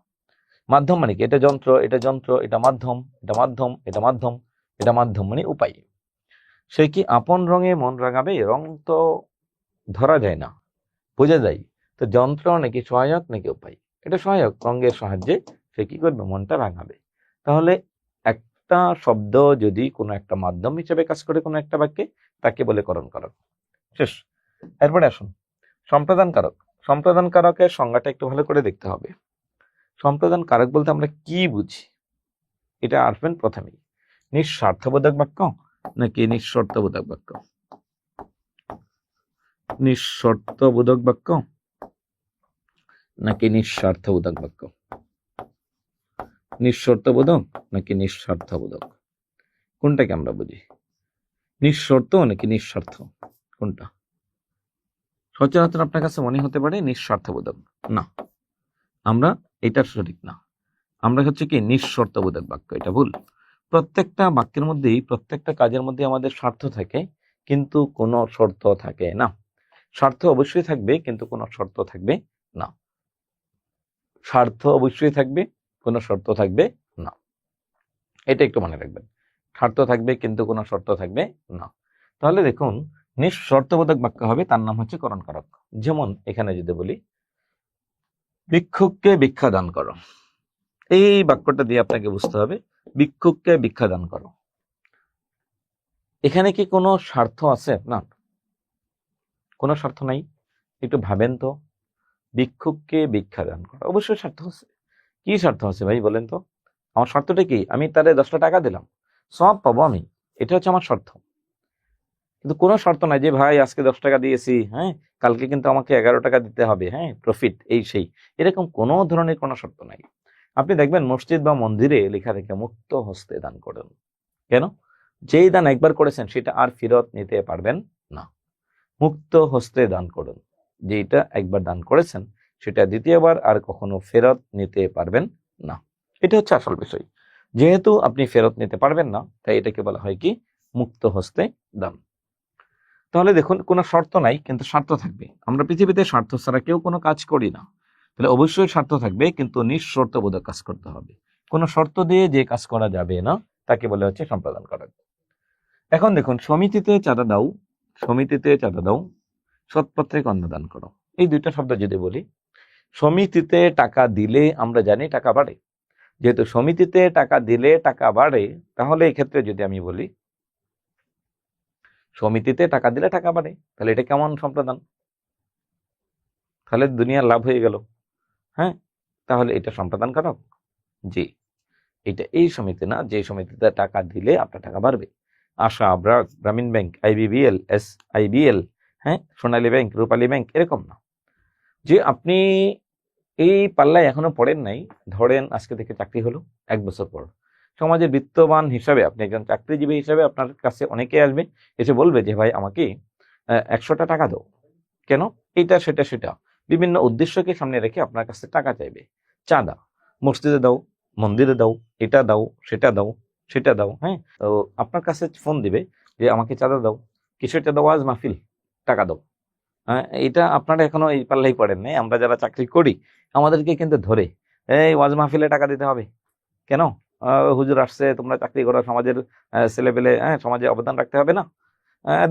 মাধ্যম মানে কি? এটা যন্ত্র, এটা যন্ত্র, এটা মাধ্যম, এটা মাধ্যম, এটা মাধ্যম, এটা মাধ্যম মানে উপায়। সে কি আপন রঙে মন রাঙাবে? রং তো ধরা যায় না, বোঝা যায়, তো যন্ত্র নাকি সহায়ক নাকি উপায়? এটা সহায়ক, রঙের সাহায্যে সে কি করবে? মনটা রাঙাবে। তাহলে একটা শব্দ যদি কোনো একটা মাধ্যম হিসেবে কাজ করে কোনো একটা বাক্যে, তাকে বলে করণ কারক। শেষ। এরপরে আসুন সম্প্রদান কারক। সম্প্রদান কারকের সংজ্ঞাটা একটু ভালো করে দেখতে হবে। সম্প্রদান কারক বলতে আমরা কি বুঝি এটা আসবেন প্রথমেই। নিঃস্বার্থবোধক বাক্য নাকি নিঃশর্তবোধক বাক্য? নিঃশর্তবোধক বাক্য নাকি নিঃস্বার্থবোধক বাক্য? নিঃশর্তবোধক নাকি নিঃস্বার্থবোধক, কোনটাকে আমরা বুঝি? নিঃশর্ত নাকি নিঃস্বার্থ, কোনটা? সচরাচর আপনার কাছে মনে হতে পারে নিঃস্বার্থবোধক, না, আমরা এটা সঠিক না। আমরা হচ্ছে কি নিঃশর্তবোধক বাক্য, এটা ভুল। প্রত্যেকটা বাক্যের মধ্যেই, প্রত্যেকটা কাজের মধ্যে আমাদের স্বার্থ থাকে, কিন্তু কোনো শর্ত থাকে না। স্বার্থ অবশ্যই থাকবে, কিন্তু কোনো শর্ত থাকবে না। স্বার্থ অবশ্যই থাকবে, কোনো শর্ত থাকবে না, এটা একটু মনে রাখবেন। স্বার্থ থাকবে কিন্তু কোনো শর্ত থাকবে না। তাহলে দেখুন, নিঃশর্তবোধক বাক্য হবে, তার নাম হচ্ছে করণ কারক। যেমন এখানে যদি বলি ভিক্ষুককে ভিক্ষা দান করো, এই বাক্যটা দিয়ে আপনাকে বুঝতে হবে ভিক্ষুককে ভিক্ষা দান করো। এখানে কি কোনো স্বার্থ আছে? না, কোনো স্বার্থ নাই। একটু ভাবেন তো, ভিক্ষুককে ভিক্ষা দান করো, অবশ্যই স্বার্থ আছে। কি স্বার্থ আছে ভাই বলেন তো? আমার শর্তটা কি? আমি তারে 10টা টাকা দিলাম, সব পাবো আমি, এটা হচ্ছে আমার শর্ত। কিন্তু কোনো শর্ত নাই যে ভাই আজকে 10 টাকা দিয়েছি, হ্যাঁ, কালকে কিন্তু আমাকে 11 টাকা দিতে হবে, হ্যাঁ, প্রফিট এই সেই, এরকম কোনো ধরনের কোনো শর্ত নাই। আপনি দেখবেন মসজিদ বা মন্দিরে লেখা থাকে মুক্ত হস্তে দান করেন। কেন? যেই দান একবার করেছেন সেটা আর ফেরত নিতে পারবেন না। মুক্ত হস্তে দান করুন, যেটা একবার দান করেছেন সেটা দ্বিতীয়বার আর কখনো ফেরত নিতে পারবেন না। এটা হচ্ছে আসল বিষয়। যেহেতু আপনি ফেরত নিতে পারবেন না, তাই এটাকে বলা হয় কি মুক্ত হস্তে দান। তাহলে দেখুন, কোনো শর্ত নাই কিন্তু স্বার্থ থাকবে। আমরা পৃথিবীতে স্বার্থ ছাড়া কেউ কোনো কাজ করি না, তাহলে অবশ্যই স্বার্থ থাকবে, কিন্তু নিঃশর্তবোধক কাজ করতে হবে। কোনো শর্ত দিয়ে যে কাজ করা যাবে না তাকে বলে হচ্ছে সম্প্রদান কারক। এখন দেখুন, সমিতিতে চাঁদা দাও, সমিতিতে চাঁদা দাও, সৎপত্রে কন্যাদান করো, এই দুইটা শব্দ যদি বলি, সমিতিতে টাকা দিলে আমরা জানি টাকা বাড়ে। যেহেতু সমিতিতে টাকা দিলে টাকা বাড়ে, তাহলে এই ক্ষেত্রে যদি আমি বলি সমিতিতে টাকা দিলে টাকা বাড়ে, তাহলে এটা কেমন সম্প্রদান? তাহলে দুনিয়ার লাভ হয়ে গেল। হ্যাঁ, তাহলে এটা সম্প্রদান কারক? জি, এটা এই সমিতি না যে সমিতিতে টাকা দিলে আপনার টাকা বাড়বে। আশা, ব্র্যাক, গ্রামীণ ব্যাংক, আইবিবিএল, SIBL, হ্যাঁ, সোনালী ব্যাংক, রূপালী ব্যাংক, এরকম না। যে আপনি এই পাল্লায় এখনো পড়েন নাই, ধরেন আজকে থেকে চাকরি হলো, 1 বছর পর সমাজে বিত্তবান হিসাবে আপনি একজন চাকরিজীবী হিসাবে আপনার কাছে অনেকে আসবে, এসে বলবে যে ভাই আমাকে 100টা টাকা দাও। কেন? এটা সেটা সেটা বিভিন্ন উদ্দেশ্যকে সামনে রেখে আপনার কাছে টাকা চাইবে। চাঁদা, মসজিদে দাও, মন্দিরে দাও, এটা দাও, সেটা দাও, সেটা দাও, হ্যাঁ। তো আপনার কাছে ফোন দিবে যে আমাকে চাঁদা দাও, কিসের চাঁদা? ওয়াজ মাহফিল, টাকা দাও। হ্যাঁ, এটা আপনারা এখনো এই পাল্লাই পড়েন নাই। আমরা যারা চাকরি করি আমাদেরকে কিন্তু ধরে এই ওয়াজ মাহফিলে টাকা দিতে হবে কেন? হুজুর আসছে, তোমরা চাকরি করো, সমাজের ছেলে পেলে, হ্যাঁ, সমাজে অবদান রাখতে হবে না?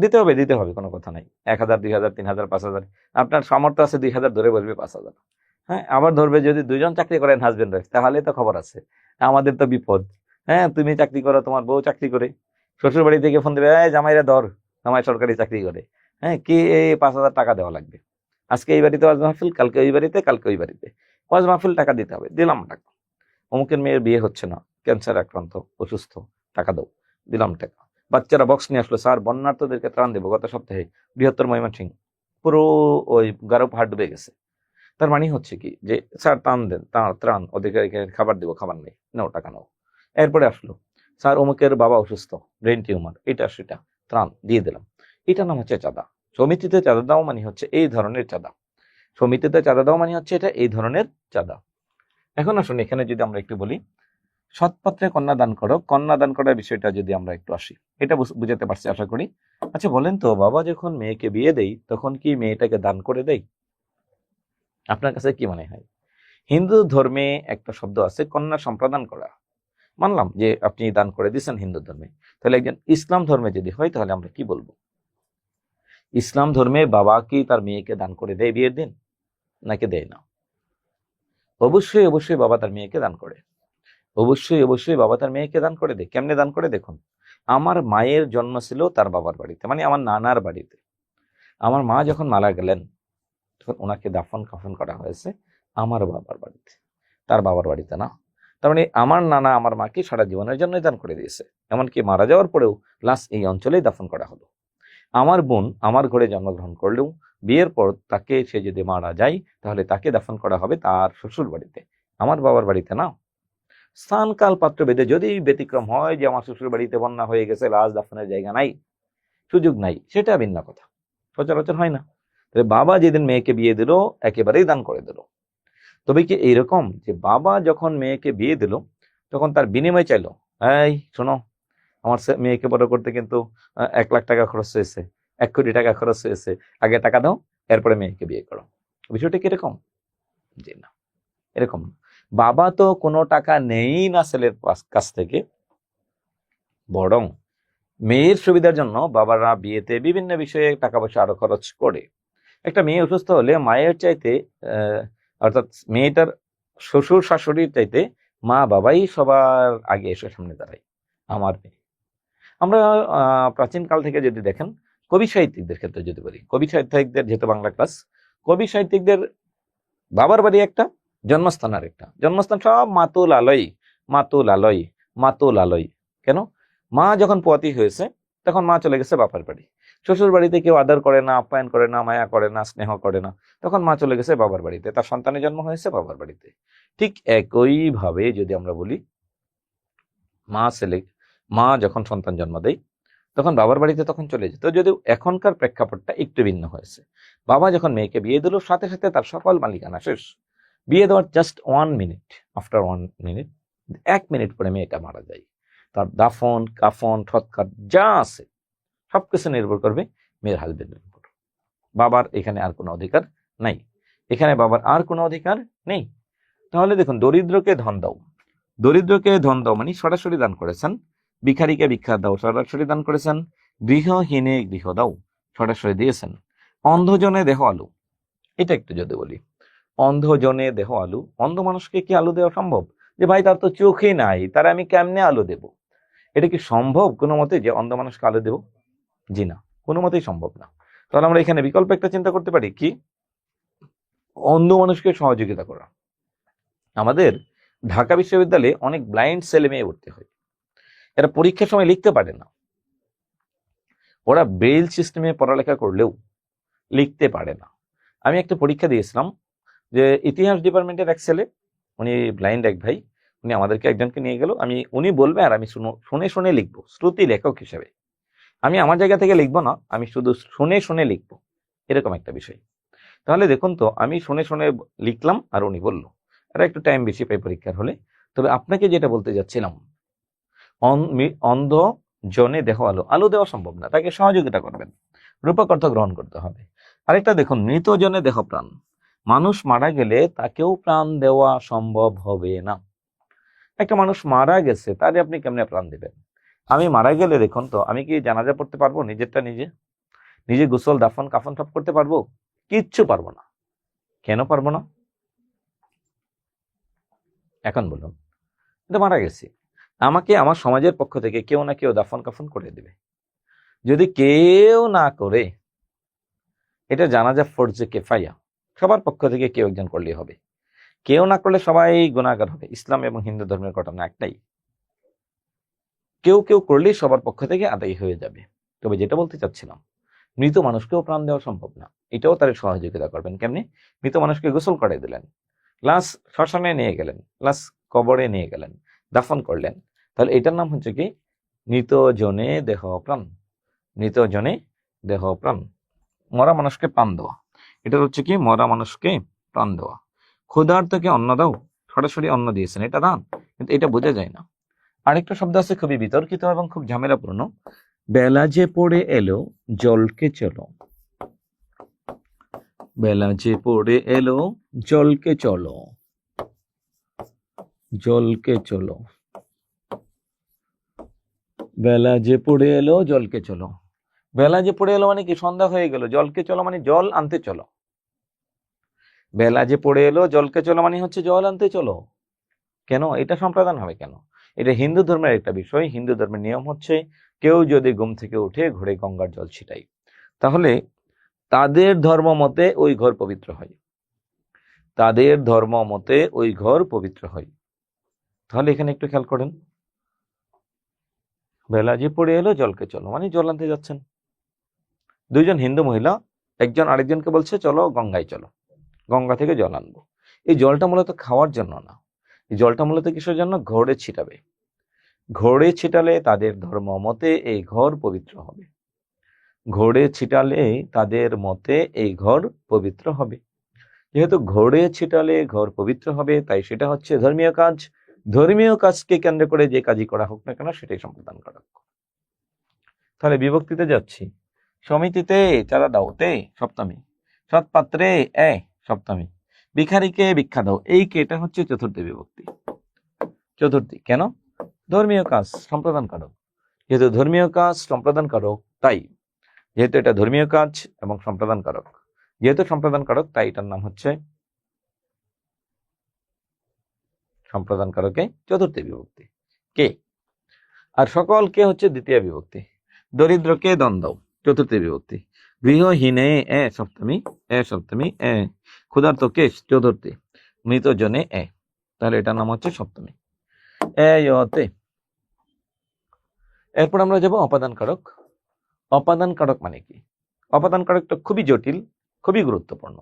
দিতে হবে, দিতে হবে, কোনো কথা নাই। 1,000, 2,000, 3,000, 5,000, আপনার সামর্থ্য আছে 2,000, ধরে বলবে 5,000। হ্যাঁ, আবার ধরবে যদি 2জন চাকরি করেন হাজবেন্ড ওয়াইফ, তাহলে তো খবর আছে, আমাদের তো বিপদ। হ্যাঁ, তুমি চাকরি করো, তোমার বউ চাকরি করে, শ্বশুর বাড়ি থেকে ফোন দেবে, এই জামাইরা ধর, জামাই সরকারি চাকরি করে, হ্যাঁ, কি এই 5,000 টাকা দেওয়া লাগবে। আজকে এই বাড়িতে ওয়াজ মাহফিল, কালকে ওই বাড়িতে, কালকে ওই বাড়িতে ওয়াজ মাহফিল, টাকা দিতে হবে, দিলাম টাকা। অমুকের মেয়ের বিয়ে হচ্ছে না, ক্যান্সার আক্রান্ত, অসুস্থ, টাকা দাও, দিলাম টাকা। বাচ্চারা বক্স নিয়ে আসলো, স্যার বন্যার্থদেরকে ত্রাণ দেবো, গত সপ্তাহে বৃহত্তর ময়মনসিংহ পুরো ওই গারো পাহাড় ডুবে গেছে। তার মানে হচ্ছে কি যে স্যার ত্রাণ দেন, ত্রাণ, ওদেরকে খাবার দেবো, খাবার নেই, নাও টাকা নাও। এরপরে আসলো, স্যার অমুকের বাবা অসুস্থ, ব্রেন টিউমার, এটা সেটা, ত্রাণ দিয়ে দিলাম। এটা নাম হচ্ছে চাঁদা। সমিতিতে চাঁদা দাও মানে হচ্ছে এই ধরনের চাঁদা। সমিতিতে চাঁদা দাও মানে হচ্ছে এটা এই ধরনের চাঁদা। এখন আসুন, এখানে যদি আমরা একটু বলি সৎপাত্রে কন্যা দান করো, কন্যা দান করার বিষয়টা যদি আমরা একটু আসি, এটা বুঝাতে পারছি আশা করি। আচ্ছা বলেন তো, বাবা যখন মেয়েকে বিয়ে দেয় তখন কি মেয়েটাকে দান করে দেয়? আপনার কাছে কি মনে হয়? হিন্দু ধর্মে একটা শব্দ আছে কন্যা সম্প্রদান করা, মানলাম যে আপনি দান করে দিচ্ছেন হিন্দু ধর্মে, তাহলে একজন ইসলাম ধর্মে যদি হয় তাহলে আমরা কি বলবো? ইসলাম ধর্মে বাবা কি তার মেয়েকে দান করে দেয় বিয়ের দিন, নাকি দেয় না? অবশ্যই অবশ্যই বাবা তার মেয়েকে দান করে, অবশ্যই অবশ্যই বাবা তার মেয়েকে দান করে দেয়। কেমনে দান করে দেখুন, আমার মায়ের জন্ম ছিল তার বাবার বাড়িতে, মানে আমার নানার বাড়িতে। আমার মা যখন মারা গেলেন, তো ওনাকে দাফন কাফন করা হয়েছে আমার বাবার বাড়িতে, তার বাবার বাড়িতে না। তার মানে আমার নানা আমার মাকে সারা জীবনের জন্য দান করে দিয়েছে, এমনকি মারা যাওয়ার পরেও লাশ এই অঞ্চলেই দাফন করা হলো। আমার বোন আমার ঘরে জন্মগ্রহণ করলেও বিয়ের পর তাকে, সে যদি মারা যায় তাহলে তাকে দাফন করা হবে তার শ্বশুর বাড়িতে, আমার বাবার বাড়িতে না। স্থান কাল পাত্র ভেদে যদি ব্যতিক্রম হয় যে আমার শ্বশুর বাড়িতে বন্যা হয়ে গেছে, লাশ দাফনের জায়গা নাই, সুযোগ নাই, সেটা ভিন্ন কথা, সচরাচর হয় না। তবে বাবা যেদিন মেয়েকে বিয়ে দিল একেবারেই দান করে দিল। তবে কি এইরকম যে বাবা যখন মেয়েকে বিয়ে দিল তখন তার বিনিময় চাইলো, এই শোনো, আমার মেয়েকে বড় করতে কিন্তু 1 লাখ টাকা খরচ হয়েছে, 1 কোটি টাকা খরচ হয়েছে, আগে টাকা দাও, এরপরে মেয়েকে বিয়ে করো। বিষয়টা কিরকম? জি না, এরকম না। বাবা তো কোনো টাকা নেই না ছেলের কাছ থেকে, বরং মেয়ের সুবিধার জন্য বাবারা বিয়েতে বিভিন্ন বিষয়ে টাকা পয়সা আরো খরচ করে। একটা মেয়ে অসুস্থ হলে মায়ের চাইতে অর্থাৎ মেয়েটার শ্বশুর শাশুড়ির চাইতে মা বাবাই সবার আগে এসে সামনে দাঁড়ায়। আমার মেয়ে, আমরা প্রাচীন কাল থেকে যদি দেখেন, কবি সাহিত্যিকদের ক্ষেত্রে যদি বলি, কবি সাহিত্যিকদের, যেহেতু বাংলা ক্লাস, কবি সাহিত্যিকদের বাবার বাড়ি একটা, জন্মস্থান আর একটা। জন্মস্থান সব মাতুল আলয়, মাতুল আলয়, মাতুল আলয়। কেন? মা যখন পোয়াতি হয়েছে তখন মা চলে গেছে বাবার বাড়ি, শ্বশুর বাড়িতে কেউ আদর করে না, আপ্যায়ন করে না, মায়া করে না, স্নেহ করে না, তখন মা চলে গেছে বাবার বাড়িতে, তার সন্তানের জন্ম হয়েছে বাবার বাড়িতে। ঠিক একইভাবে যদি আমরা বলি, মা যখন সন্তান জন্ম দেয় তখন বাবার বাড়িতে তখন চলে যেত, যদিও এখনকার প্রেক্ষাপটটা একটু ভিন্ন হয়েছে। বাবা যখন মেয়েকে বিয়ে দিল সাথে সাথে তার সকল মালিকানা শেষ। বিয়ে দেওয়ার just 1 minute, after 1 minute, 1 minute পরে মেয়েটা মারা যায়। তার দাফন কাফন সৎকার যা আছে সবকিছু নির্ভর করবে মেয়ের হাজবেন্ডের উপর। বাবার এখানে আর কোনো অধিকার নাই, এখানে বাবার আর কোনো অধিকার নেই। তাহলে দেখুন, দরিদ্রকে ধন দাও, দরিদ্রকে ধন দাও মানে সরাসরি দান করেছেন, ভিখারিকে ভিক্ষা দাও সরাসরি দান করেছেন, গৃহহীনে গৃহ দাও সরাসরি দিয়েছেন, অন্ধজনে দেহ আলু, এটা একটু যদি বলি, অন্ধজনে দেহ আলু, অন্ধ মানুষকে কি আলু দেওয়া সম্ভব? যে ভাই তার তো চোখই নাই, তার আমি কেমনে আলু দেব? এটা কি সম্ভব কোনো মতে যে অন্ধ মানুষকে আলু দেব? জি না, কোনো মতেই সম্ভব না। তাহলে আমরা এখানে বিকল্প একটা চিন্তা করতে পারি, কি? অন্ধ মানুষকে সহযোগিতা করা। আমাদের ঢাকা বিশ্ববিদ্যালয়ে অনেক ব্লাইন্ড ছেলে মেয়ে ভর্তি হয়, এরা পরীক্ষার সময় লিখতে পারে না, ওরা ব্রেইল সিস্টেমে পড়ালেখা করলেও লিখতে পারে না। আমি একটা পরীক্ষা দিয়েছিলাম, যে ইতিহাস ডিপার্টমেন্টের এক ছেলে, উনি ব্লাইন্ড এক ভাই, উনি আমাদেরকে একজনকে নিয়ে গেল, উনি বলবে আর আমি শুনে শুনে লিখবো, শ্রুতি লেখক হিসেবে। আমি আমার জায়গা থেকে লিখবো না, আমি শুধু শুনে শুনে লিখবো, এরকম একটা বিষয়। তাহলে দেখুন তো, আমি শুনে শুনে লিখলাম আর উনি বললো, এটা একটু টাইম বেশি পাই পরীক্ষার হলে। তবে আপনাকে যেটা বলতে যাচ্ছিলাম, অন্ধ জনে দেহ আলো, আলো দেওয়া সম্ভব না, তাকে সহযোগিতা করবেন, রূপক অর্থ গ্রহণ করতে হবে। আরেকটা দেখুন, মৃত জনে দেহ প্রাণ, মানুষ মারা গেলে তাকেও প্রাণ দেওয়া সম্ভব হবে না। একটা মানুষ মারা গেছে, তারে আপনি কেমনে প্রাণ দিবেন? আমি মারা গেলে দেখুন তো, আমি কি জানাজা পড়তে পারবো? নিজেরটা নিজে গোসল দাফন কাফন সব করতে পারবো? কিচ্ছু পারবো না। কেন পারবো না? এখন বলুন, এটা মারা গেছি, আমাকে আমার সমাজের পক্ষ থেকে কেউ না কেউ দাফন কাফন করে দিবে। যদি কেউ না করে, এটা জানাজা ফরজে কেফায়া, সবার পক্ষ থেকে কেউ একজন করলেই হবে। কেউ না করলে সবাই গুনাহগার হবে। ইসলাম এবং হিন্দু ধর্মের ঘটনা একটাই, কেউ কেউ করলেই সবার পক্ষ থেকে আদায় হয়ে যাবে। তবে যেটা বলতে চাচ্ছিলাম, মৃত মানুষকেও প্রাণ দেওয়া সম্ভব না, এটাও তার সহযোগিতা করবেন কেমনি? মৃত মানুষকে গোসল করে দিলেন, লাশ শ্মশানে নিয়ে গেলেন, লাশ কবরে নিয়ে গেলেন, দাফন করলেন, তাহলে এটার নাম হচ্ছে কি? মৃত জনে দেহ প্রাণ, মৃত জনে দেহ প্রাণ, মরা মানুষকে প্রাণ দেওয়া, এটা হচ্ছে কি? মরা মানুষকে প্রাণ দেওয়া। ক্ষুধার্তকে অন্ন দাও, সরাসরি অন্ন দিয়েছেন, এটা দান, কিন্তু এটা বোঝা যায় না। আরেকটা শব্দ আছে খুবই বিতর্কিত এবং খুব ঝামেলাপূর্ণ, বেলা যে পড়ে এলো জলকে চলো, বেলা যে পড়ে এলো জলকে চলো, জলকে চলো, বেলা যে পড়ে এলো জলকে চলো। বেলা যে পড়ে এলো মানে কি? সন্ধ্যা হয়ে গেল, জলকে চলো মানে জল আনতে চলো। বেলা যে পড়ে এলো জলকে চলো মানে হচ্ছে জল আনতে চলো। কেন এটা সম্প্রদান হবে? কেন? এটা হিন্দু ধর্মের একটা বিষয়। হিন্দু ধর্মের নিয়ম হচ্ছে, কেউ যদি ঘুম থেকে উঠে ঘরে গঙ্গার জল ছিটাই, তাহলে তাদের ধর্ম মতে ওই ঘর পবিত্র হয়। তাদের ধর্ম মতে ওই ঘর পবিত্র হয়। তাহলে এখানে একটু খেয়াল করেন, বেলা যে পড়ে এলো জলকে চলো, মানে জল আনতে যাচ্ছেন। দুইজন হিন্দু মহিলা একজন আরেকজনকে বলছে চলো গঙ্গায় চলো, গঙ্গা থেকে জল আনবো। এই জলটা মূলত খাওয়ার জন্য না, এই জলটা মূলত কিসের জন্য? ঘরে ছিটাবে। ঘরে ছিটালে তাদের ধর্ম মতে এই ঘর পবিত্র হবে। ঘরে ছিটালে তাদের মতে এই ঘর পবিত্র হবে। যেহেতু ঘরে ছিটালে ঘর পবিত্র হবে, তাই সেটা হচ্ছে ধর্মীয় কাজ। ধর্মীয় কাজকে কেন্দ্র করে যে কাজই করা হোক না কেন সেটাই সম্পাদন করা। তাহলে বিভক্তিতে যাচ্ছি। সমিতিতে চাঁদা দাও, তে সপ্তমী। সৎপাত্রে এ সপ্তমী। ভিখারিকে ভিক্ষা দাও, এই কেটা হচ্ছে চতুর্থী বিভক্তি। চতুর্থী কেন? ধর্মীয় কাজ সম্পাদন করো। যেহেতু ধর্মীয় কাজ সম্পাদন করো, তাই যেহেতু এটা ধর্মীয় কাজ এবং সম্পাদন কারক, যেহেতু সম্পাদন কারক তাই এটার নাম হচ্ছে সম্পাদন কারকে চতুর্থী বিভক্তি। কে আর সকলকে হচ্ছে দ্বিতীয় বিভক্তি। দরিদ্রকে দন দাও, চতুর্থী বিভক্তি। গৃহহীনে এ সপ্তমী, এ সপ্তমী, এ ক্ষুধার্তকে চতুর্থী, মৃত জনে এ, তাহলে এটার নাম হচ্ছে সপ্তমী। এতে এরপর আমরা যাব অপাদান কারক। অপাদান কারক মানে কি? অপাদান কারকটা খুবই জটিল, খুবই গুরুত্বপূর্ণ।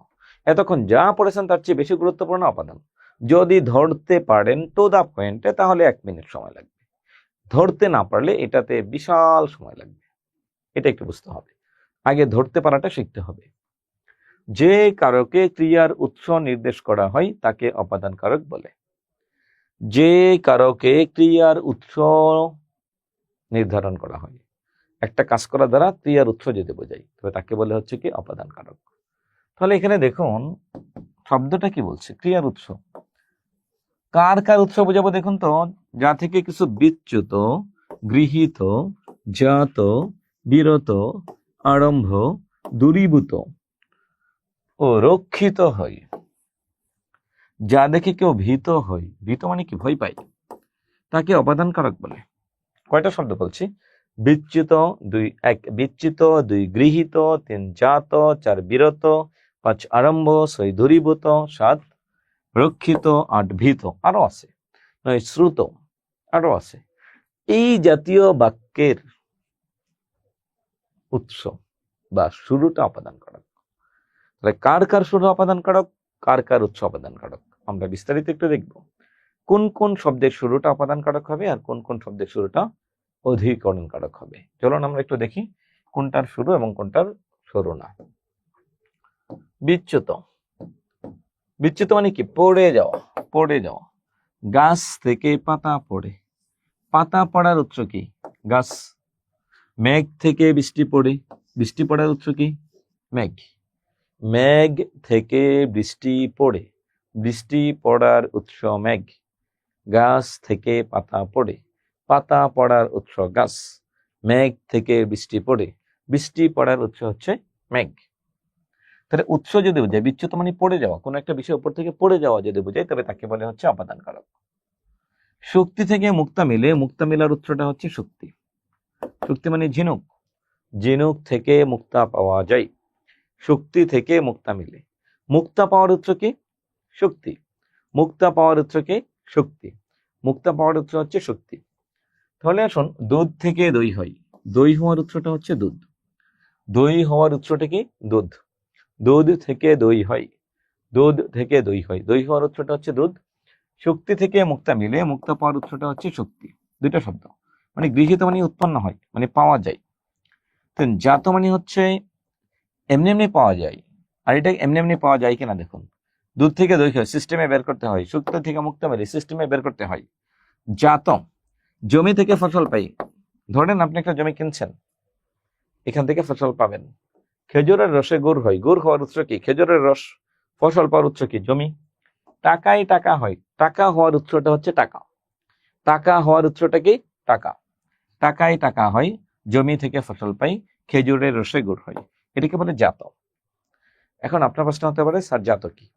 এতক্ষণ যা পড়েছেন তার চেয়ে বেশি গুরুত্বপূর্ণ অপাদান। যদি ধরতে পারেন টু দা পয়েন্টে তাহলে 1 মিনিট সময় লাগবে, ধরতে না পারলে এটাতে বিশাল সময় লাগবে। এটা একটু বুঝতে হবে, আগে ধরতে পারাটা শিখতে হবে। যে কারকে ক্রিয়ার উৎস নির্দেশ করা হয় তাকে অপাদান কারক বলে। যে কারকে ক্রিয়ার উৎস নির্ধারণ করা হয়, একটা কাজ করার দ্বারা ক্রিয়ার উৎস যদি বোঝাই তবে তাকে বলে হচ্ছে কি অপাদান কারক। তাহলে এখানে দেখুন শব্দটা কি বলছে, ক্রিয়ার উৎস। কার কার উৎস বোঝাবো দেখুন তো, যা থেকে কিছু বিচ্যুত, গৃহীত, জাত, বিরত, আরম্ভ, দূরীভূত ও রক্ষিত হয়। যা দেখে কেউ ভীত হয়, ভীত মানে কি ভয় পায়, তাকে অপাদান কারক বলে। কয়টা শব্দ বলছি? বিচ্যুত, 2 গৃহীত, 3 জাত, 4 বিরত, 5 আরম্ভ, 6 দূরীভূত, 7 রক্ষিত, 8 ভীত, আরো আছে 9 শ্রুত, আরো আছে। এই জাতীয় বাক্যের উৎস বা শুরুটা অপাদান কারক। তাহলে কার কার শুরু অপাদান কারক, কার কার উৎস অপাদান কারক, আমরা বিস্তারিত একটু দেখব। কোন কোন শব্দের শুরুটা অপাদান কারক হবে আর কোন কোন শব্দের শুরুটা অধিকরণ কারক হবে। চলুন আমরা একটু দেখি কোনটার শুরু এবং কোনটার শুরু না। বিচ্যুত, বিচ্যুত মানে কি? পড়ে যাওয়া, পড়ে যাওয়া। গাছ থেকে পাতা পড়ে, পাতা পড়ার উৎস কি? গাছ। মেঘ থেকে বৃষ্টি পড়ে, বৃষ্টি পড়ার উৎস কি? মেঘ। মেঘ থেকে বৃষ্টি পড়ে, বৃষ্টি পড়ার উৎস মেঘ। গাছ থেকে পাতা পড়ে, পাতা পড়ার উৎস গাছ। মেঘ থেকে বৃষ্টি পড়ে, বৃষ্টি পড়ার উৎস হচ্ছে মেঘ। তাহলে উৎস যদি বোঝায়, বিচ্যুত মানে পড়ে যাওয়া, কোনো একটা বিষয় উপর থেকে পড়ে যাওয়া যদি বোঝায় তবে তাকে বলে হচ্ছে অপাদান কারক। শক্তি থেকে মুক্তা মিলে, মুক্তা মিলার উৎসটা হচ্ছে শক্তি। শক্তি মানে ঝিনুক, ঝিনুক থেকে মুক্তা পাওয়া যায়। শক্তি থেকে মুক্তা মিলে, মুক্তা পাওয়ার উৎস কি? শক্তি। মুক্তা পাওয়ার উৎস কি? শক্তি। মুক্তা পাওয়ার উৎস হচ্ছে শক্তি। তাহলে আসুন, দুধ থেকে দই হয়, দই হওয়ার উৎসটা হচ্ছে দুধ। দই হওয়ার উৎসটা কি? দুধ। দুধ থেকে দই হয়, দুধ থেকে দই হয়, দই হওয়ার উৎসটা হচ্ছে দুধ। শক্তি থেকে মুক্তা মিলে, মুক্তা পাওয়ার উৎসটা হচ্ছে শক্তি। দুইটা শব্দ, মানে গৃহীত মানে উৎপন্ন হয়, মানে পাওয়া যায়। তো জাত মানে হচ্ছে এমনি এমনি পাওয়া যায়, আর এটা এমনি এমনি পাওয়া যায় কিনা দেখুন। দুধ থেকে দই হয়, সিস্টেমে বের করতে হয়। শক্তি থেকে মুক্তা মিলে, সিস্টেমে বের করতে হয়। জাত, জমি থেকে ফসল পাই। ধরেন আপনি একটা জমি কিনছেন, এখান থেকে ফসল পাবেন। খেজুরের রসে গুড় হয়, গুড় হওয়ার উৎস কি? খেজুরের রস। ফসল পাওয়ার উৎস কি? জমি। টাকায় টাকা হয়, টাকা হওয়ার উৎসটা হচ্ছে টাকা। টাকা হওয়ার উৎসটা কি? টাকা। টাকায় টাকা হয়, জমি থেকে ফসল পাই, খেজুরের রসে গুড় হয়, এটাকে বলে জাত। এখন আপনার প্রশ্ন হতে পারে, স্যার জাত কি?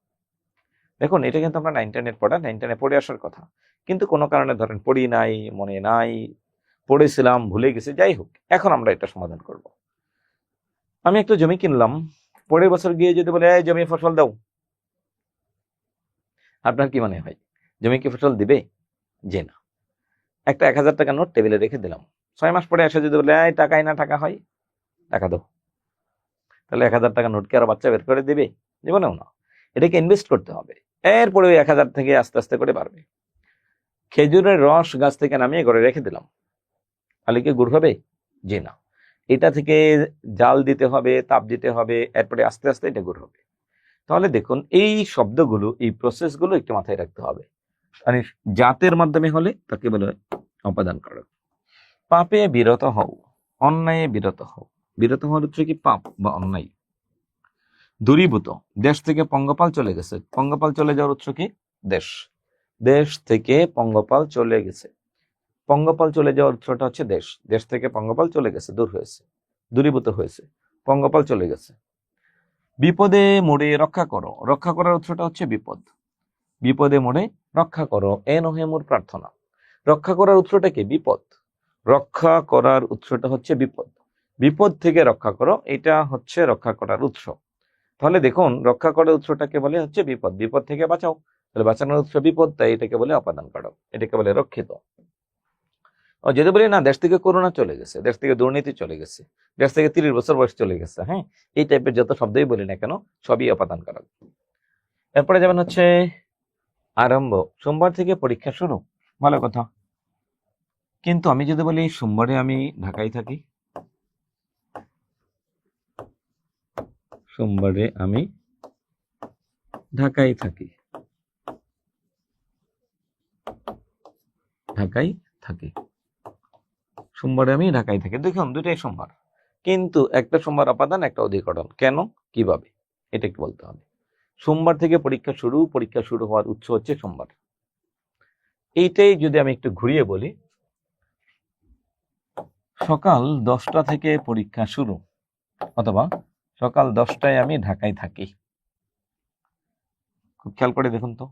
দেখুন, এটা কিন্তু আমরা 9 10 পড়া, 9 10 পড়ে আসার কথা, কিন্তু কোনো কারণে ধরেন পড়ি নাই, মনে নাই, পড়েছিলাম ভুলে গেছি, যাই হোক, এখন আমরা এটা সমাধান করব। আমি একটা জমি কিনলাম, পরের বছর গিয়ে যদি বলে এই জমি ফসল দাও, আপনার কি মনে হয় জমি কি ফসল দিবে? যে না। একটা 1000 টাকা নোট টেবিলে রেখে দিলাম, 6 মাস পরে এসে যদি বলে এই টাকাই না টাকা হয়, টাকা দাও, তাহলে 1000 টাকা নোট কি আর বাচ্চা বের করে দিবে? জীবনেও না। এটাকে ইনভেস্ট করতে হবে, এরপরে ওই 1000 থেকে আস্তে আস্তে করে বাড়বে। খেজুরের রস গাছ থেকে নামিয়ে ঘরে রেখে দিলাম, তাহলে কি গুড় হবে? জি না। এটা থেকে জাল দিতে হবে, তাপ দিতে হবে, এরপরে আস্তে আস্তে এটা গুড় হবে। তাহলে দেখুন এই শব্দগুলো, এই প্রসেসগুলো একটু মাথায় রাখতে হবে। মানে জাতের মাধ্যমে হলে তাকে বলে অপাদান কারক। পাপে বিরত হও, অন্যায়ে বিরত হও। বিরত হওয়ার হচ্ছে কি পাপ বা অন্যায়। দূরীভূত, দেশ থেকে পঙ্গপাল চলে গেছে। পঙ্গপাল চলে যাওয়ার উৎস কি? দেশ। দেশ থেকে পঙ্গপাল চলে গেছে। পঙ্গপাল চলে যাওয়ার উৎসটা হচ্ছে দেশ। দেশ থেকে পঙ্গপাল চলে গেছে, দূর হয়েছে, দূরীভূত হয়েছে, পঙ্গপাল চলে গেছে। বিপদে মোড়ে রক্ষা করো, রক্ষা করার উৎসটা হচ্ছে বিপদ। বিপদে মোড়ে রক্ষা করো, এ নহে মোর প্রার্থনা। রক্ষা করার উৎসটা কি? বিপদ। রক্ষা করার উৎসটা হচ্ছে বিপদ। বিপদ থেকে রক্ষা করো, এটা হচ্ছে রক্ষা করার উৎস। তাহলে দেখুন রক্ষা করার উৎসটাকে বলে হচ্ছে বিপদ। বিপদ থেকে বাঁচাও, তাহলে বাঁচানোর উৎস বিপদ, তাই এটাকে বলে অপাদান কারক, এটাকে বলে রক্ষিত। যদি বলি না দেশ থেকে করোনা চলে গেছে, দেশ থেকে দুর্নীতি চলে গেছে, দেশ থেকে 30 বছর বয়স চলে গেছে, হ্যাঁ, এই টাইপের যত শব্দই বলি না কেন সবই অপাদান কারক। এরপরে যেমন হচ্ছে আরম্ভ, সোমবার থেকে পরীক্ষা শুরু, ভালো কথা। কিন্তু আমি যদি বলি সোমবারে আমি ঢাকায় থাকি, সোমবারে আমি ঢাকায় থাকি, ঢাকায় থাকি, সোমবারে আমি ঢাকায় থাকি। দেখুন দুইটাই সোমবার, কিন্তু একটা সোমবার অপাদান, একটা অধিকরণ। কেন, কিভাবে, এটা একটু বলতে হবে। সোমবার থেকে পরীক্ষা শুরু, পরীক্ষা শুরু হওয়ার উৎস হচ্ছে সোমবার। এইটাই যদি আমি একটু ঘুরিয়ে বলি, সকাল 10টা থেকে পরীক্ষা শুরু, অথবা সকাল 10টায় আমি ঢাকায় থাকি। খুব খেয়াল করে দেখুন তো,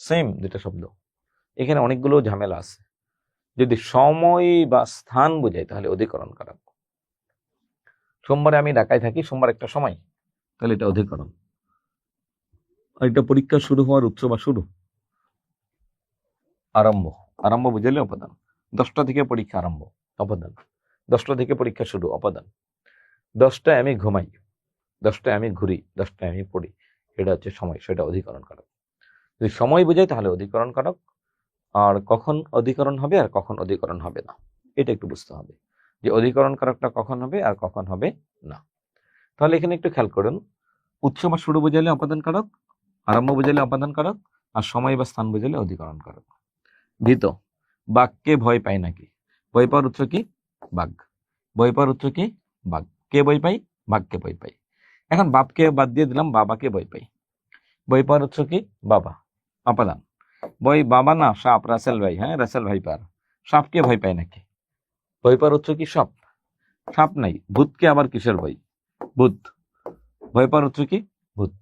সেম দুটা শব্দ, এখানে অনেকগুলো ঝামেলা আছে। যদি সময় বা স্থান বোঝায় তাহলে অধিকরণ কারক। সোমবারে আমি ঢাকায় থাকি, সোমবার একটা সময়, তাহলে এটা অধিকরণ। আর এটা পরীক্ষা শুরু হওয়ার উৎস বা শুরু। আরম্ভ, আরম্ভ বুঝালে অপাদান। 10টা থেকে পরীক্ষা আরম্ভ, অপাদান। 10টা থেকে পরীক্ষা শুরু, অপাদান। 10টায় আমি ঘুমাই, 10টায় আমি ঘুরি, 10টায় আমি পড়ি, এটা হচ্ছে সময়, সেটা অধিকরণ কারক। যদি সময় বোঝায় তাহলে অধিকরণ কারক, আর কখন অধিকরণ হবে আর কখন অধিকরণ হবে না, এটা একটু বুঝতে হবে যে অধিকরণ কারকটা কখন হবে আর কখন হবে না। তাহলে এখানে একটু খেয়াল করুন, উৎস বা শুরু বোঝালে অপাদান কারক, আরম্ভ বোঝালে অপাদান কারক, আর সময় বা স্থান বোঝালে অধিকরণ কারক। ভীত, বাঘকে ভয় পায় নাকি? ভয় পাওয়ার উৎস কি? বাঘ। ভয় পাওয়ার উৎস কি? বাঘ। কে ভয় পাই? বাঘকে ভয় পাই। এখন বাপকে বাদ দিয়ে দিলাম, বাবাকে ভয় পাই। ভয় পাওয়ার উৎস কি? বাবা, অপাদান। ভয় বাবা না, সাপ, রাসেল ভাই, হ্যাঁ রাসেল ভাই পার। সাপকে ভয় পায় নাকি? ভয় পাওয়ার উৎস কি? সাপ। সাপ নাই, ভূতকে আবার কিসের ভয়? ভূত। ভয় পাওয়ার উৎস কি? ভূত।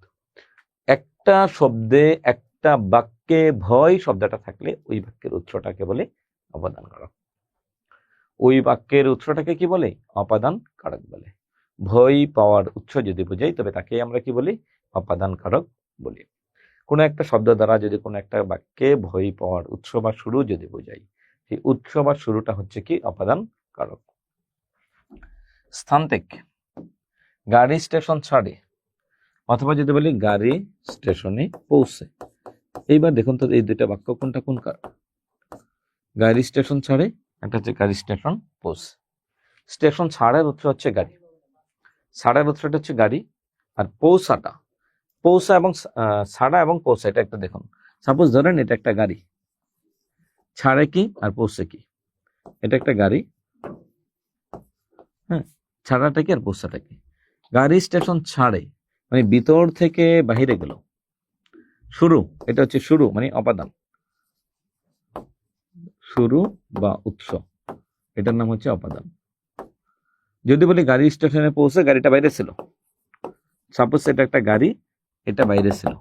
একটা শব্দে, একটা বাক্যে ভয় শব্দটা থাকলে ওই বাক্যের উৎসটাকে বলে অপাদান কারক। ওই বাক্যের উৎসটাকে কি বলে? অপাদান কারক বলে। ভয় পাওয়ার উৎস যদি বোঝাই তবে তাকে আমরা কি বলি? অপাদান কারক বলি। কোনো একটা শব্দ দ্বারা যদি কোনো একটা বাক্যে ভয় পাওয়ার উৎস বা শুরু যদি বোঝাই, সেই উৎস বা শুরুটা হচ্ছে কি? অপাদান কারক। স্থান থেকে, গাড়ি স্টেশন ছাড়ে, অথবা যদি বলি গাড়ি স্টেশনে পৌঁছে। এইবার দেখুন তো এই দুইটা বাক্য কোনটা কোন কার? গাড়ি স্টেশন ছাড়ে, একটা হচ্ছে গাড়ি স্টেশন পৌঁছে। স্টেশন ছাড়ার উৎস হচ্ছে গাড়ি, ছাড়ার উৎসটা হচ্ছে গাড়ি, আর পৌঁছাটা, পৌঁছা এবং ছাড়া এবং পৌঁছা, এটা একটা দেখুন। সাপোজ ধরেন এটা একটা গাড়ি, ছাড়ে কি আর পৌঁছে কি? এটা একটা গাড়ি, হ্যাঁ, ছাড়াটা কি আর পৌঁছাটা কি? গাড়ি স্টেশন ছাড়ে মানে ভিতর থেকে বাহিরে গেল। শুরু, এটা হচ্ছে শুরু মানে অপাদান, শুরু বা উৎস, এটার নাম হচ্ছে অপাদান। যদি বলি গাড়ি স্টেশনে পৌঁছে, গাড়িটা বাইরে ছিল। সাপোজ এটা একটা গাড়ি, এটা বাইরে ছিল,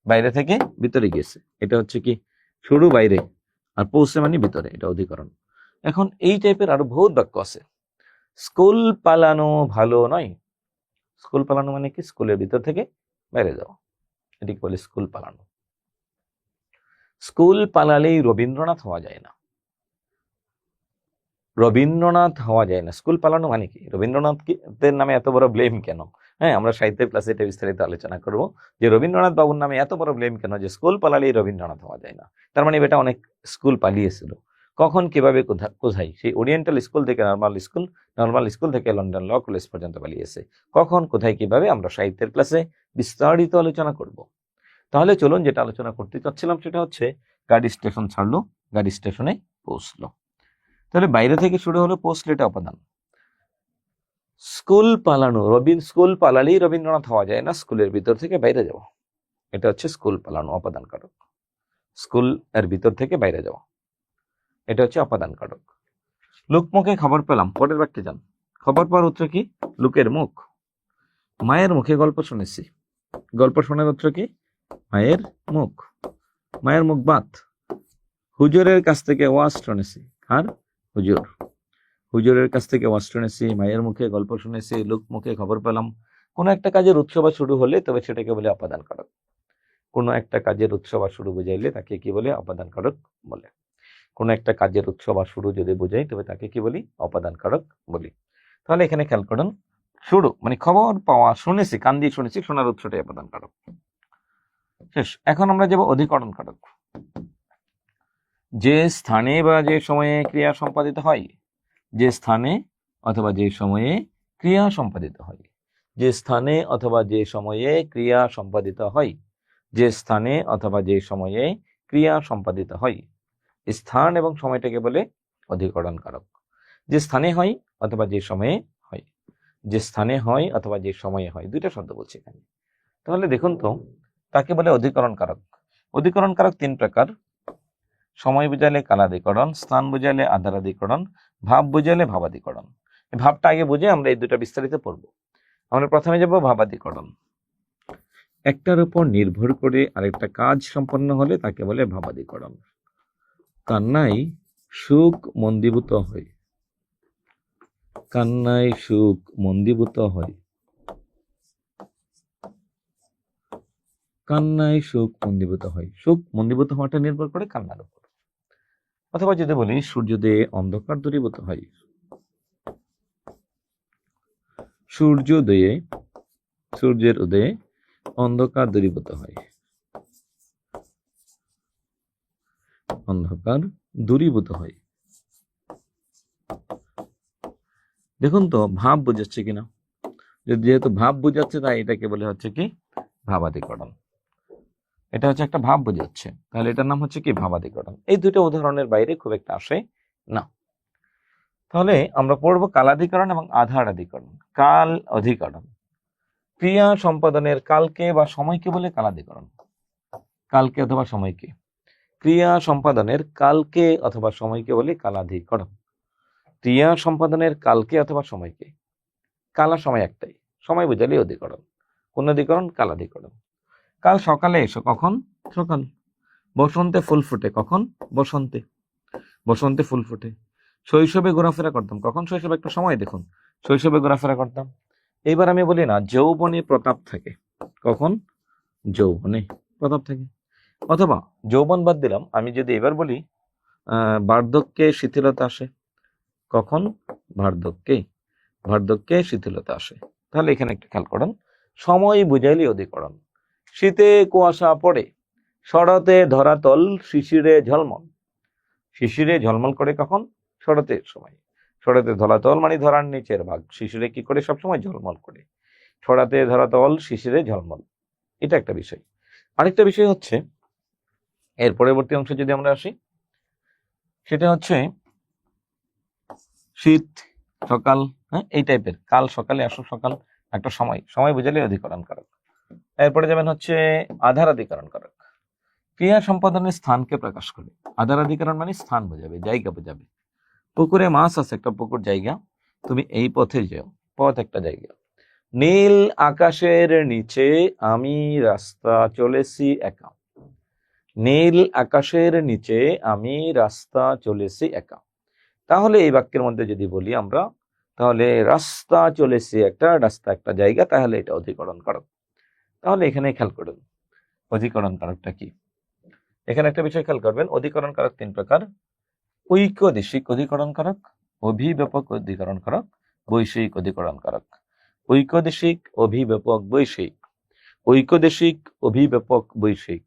বাইরে থেকে ভিতরে গিয়েছে, এটা হচ্ছে কি? শুরু বাইরে, আর পৌঁছে মানে ভিতরে, এটা অধিকরণ। এখন এই টাইপের আরো বহুত বাক্য আছে। স্কুল পালানো ভালো নয়, স্কুল পালানো মানে কি? স্কুলের ভিতর থেকে বাইরে যাওয়া, এটিকে বলে স্কুল পালানো। স্কুল পালালেই রবীন্দ্রনাথ হওয়া যায় না, রবীন্দ্রনাথ হওয়া যায় না। স্কুল পালানো মানে কি? রবীন্দ্রনাথের নামে এত বড় ব্লেম কেন? হ্যাঁ, আমরা সাহিত্যের ক্লাসে এটা বিস্তারিত আলোচনা করব যে রবীন্দ্রনাথ বাবুর নামে এত বড় ব্লেম কেন যে স্কুল পালালেই রবীন্দ্রনাথ হওয়া যায় না। তার মানে এটা অনেক স্কুল পালিয়েছিল। কখন, কিভাবে, কোথায়? সেই ওরিয়েন্টাল স্কুল থেকে নর্মাল স্কুল থেকে লন্ডন ল কলেজ পর্যন্ত পালিয়েছে। কখন, কোথায়, কিভাবে আমরা সাহিত্যের ক্লাসে বিস্তারিত আলোচনা করব। তাহলে চলুন, যেটা আলোচনা করতে চাচ্ছিলাম সেটা হচ্ছে গাড়ি স্টেশন ছাড়লো, গাড়ি স্টেশনে পৌঁছলো। তাহলে বাইরে থেকে শুরু হলো, পৌঁছলো, এটা অপাদান। স্কুল পালানো, স্কুল পালালেই রবীন্দ্রনাথ হওয়া যায় না, স্কুলের ভিতর থেকে বাইরে যাওয়া, এটা হচ্ছে স্কুল পালানো, অপাদান কারক। স্কুল এর ভিতর থেকে বাইরে যাওয়া, এটা হচ্ছে অপাদান কারক। লোকমুখে খবর পেলাম, পরের বাক্যে যান। খবর পাওয়ার উত্তর কি? লোকের মুখ। মায়ের মুখে গল্প শুনেছি, গল্প শোনার উত্তর কি? মায়ের মুখ। মায়ের মুখ বাত। হুজুরের কাছ থেকে ওয়াজ শুনেছি, আর হুজুর। হুজুরের কাছ থেকে ওয়াজ শুনেছি, মায়ের মুখে গল্প শুনেছি, লোক মুখে খবর পেলাম। কোনো একটা কাজের উৎসব শুরু হলে তবে সেটাকে বলে অপাদান কারক। কোনো একটা কাজের উৎসব শুরু বুঝাইলে তাকে কি বলে? অপাদান কারক বলে। কোনো একটা কাজের উৎসব শুরু যদি বুঝাই তবে তাকে কি বলি? অপাদান কারক বলি। তাহলে এখানে খেয়াল করুন, শুরু মানে খবর পাওয়া, শুনেছি, কান দিয়ে শুনেছি, শোনার উৎসটাই অপাদান কারক। শেষ। এখন আমরা যাব অধিকরণ কারক। যে স্থানে বা যে সময়ে ক্রিয়া সম্পাদিত হয়, যে স্থানে অথবা যে সময়ে ক্রিয়া সম্পাদিত হয়, যে স্থানে অথবা যে সময়ে ক্রিয়া সম্পাদিত হয়, যে স্থানে অথবা যে সময়ে ক্রিয়া সম্পাদিত হয়। স্থান এবং সময়টাকে বলে অধিকরণ কারক। যে স্থানে হয় অথবা যে সময়ে হয়, যে স্থানে হয় অথবা যে সময়ে হয়, দুইটা শব্দ বলছি এখানে। তাহলে দেখুন তো, তাকে বলে অধিকরণ কারক। অধিকরণ কারক তিন প্রকার। সময় বুঝালে কালাধিকরণ, স্থান বুঝালে আধারাধিকরণ, ভাব বুঝালে ভাবাধিকরণ। ভাবটা আগে বুঝে আমরা এই দুটা বিস্তারিত পড়ব। আমরা প্রথমে যাব ভাবাধিকরণ। একটার উপর নির্ভর করে আরেকটা কাজ সম্পন্ন হলে তাকে বলে ভাবাধিকরণ। কান্নায় সুখ মন্দীভূত হয়, কান্নায় সুখ মন্দীভূত হয়, কান্নায় সুখ মন্দীভূত হয়। সুখ মন্দীভূত হওয়াটা নির্ভর করে কান্নার উপর। অথবা যদি বলি সূর্যোদয়ে অন্ধকার দূরীভূত হয়, সূর্যোদয়ে, সূর্যের উদয়ে অন্ধকার দূরীভূত হয়, অন্ধকার দূরীভূত হয়। দেখুন তো ভাব বুঝাচ্ছে কিনা। যেহেতু ভাব বুঝাচ্ছে তাই এটাকে বলে হচ্ছে কি? ভাবাধিকরণ। এটা হচ্ছে একটা ভাব বুঝাচ্ছে, তাহলে এটার নাম হচ্ছে কি? ভাবাধিকরণ। এই দুটো উদাহরণের বাইরে খুব একটা আসে না। তাহলে আমরা পড়বো কালাধিকরণ এবং আধারাধিকরণ। কাল অধিকরণ, ক্রিয়া সম্পাদনের কালকে বা সময়কে বলে কালাধিকরণ। কালকে অথবা সময়কে, ক্রিয়া সম্পাদনের কালকে অথবা সময়কে বলে কালাধিকরণ। ক্রিয়া সম্পাদনের কালকে অথবা সময়কে, কালা সময় একটাই, সময় বুঝালে অধিকরণ। কোন অধিকরণ? কালাধিকরণ। কাল সকালে এসো, কখন? সকাল। বসন্তে ফুল ফুটে, কখন? বসন্তে, বসন্তে ফুল ফুটে। শৈশবে ঘোরাফেরা করতাম, কখন? শৈশবে, একটা সময় দেখুন, শৈশবে ঘোরাফেরা করতাম। এইবার আমি বলি না যৌবনে প্রতাপ থাকে, কখন? যৌবনে প্রতাপ থাকে। অথবা যৌবন বাদ দিলাম, আমি যদি এবার বলি বার্ধক্যে শিথিলতা আসে, কখন? বার্ধক্যে, বার্ধক্যে শিথিলতা আসে। তাহলে এখানে একটা খেয়াল করুন, সময় বুঝাইলে অধিকরণ। শীতে কুয়াশা পড়ে, শরতে ধরাতল শিশিরে ঝলমল। শিশিরে ঝলমল করে কখন? শরতের সময়। শরতে ধরাতল মানে ধরার নিচের ভাগ, শিশিরে কি করে? সবসময় ঝলমল করে। শরতে ধরাতল শিশিরে ঝলমল, এটা একটা বিষয়। আরেকটা বিষয় হচ্ছে এর পরবর্তী অংশে যদি আমরা আসি, সেটা হচ্ছে শীত, সকাল, হ্যাঁ, এই টাইপের। কাল সকালে আসো, সকাল একটা সময়, সময় বুঝালে অধিকরণ কারক। এরপরে যাবেন হচ্ছে আধারাধিকরণ কারক। ক্রিয়া সম্পাদনের স্থানকে প্রকাশ করে। আধারাধিকরণ মানে স্থান বোঝাবে, জায়গা বোঝাবে। পুকুরে মাছ আছে, একটা পুকুর জায়গা, তুমি এই পথে যাও, পথ একটা জায়গা। নীল আকাশের নিচে আমি রাস্তা চলেছি একা, নীল আকাশের নিচে আমি রাস্তা চলেছি একা। তাহলে এই বাক্যের মধ্যে যদি বলি আমরা তাহলে রাস্তা চলেছে একটা, রাস্তা একটা জায়গা, তাহলে এটা অধিকরণ কারক। তাহলে এখানে খেয়াল করুন অধিকরণ কারকটা কি। এখানে একটা বিষয় খেয়াল করবেন, অধিকরণ কারক তিন প্রকার: ঐকদেশিক অধিকরণ কারক, অভিব্যাপক অধিকরণ কারক, বৈষয়িক অধিকরণ কারক। ঐকদেশিক, অভিব্যাপক, বৈষয়িক। ঐকদেশিক, অভিব্যাপক, বৈষয়িক।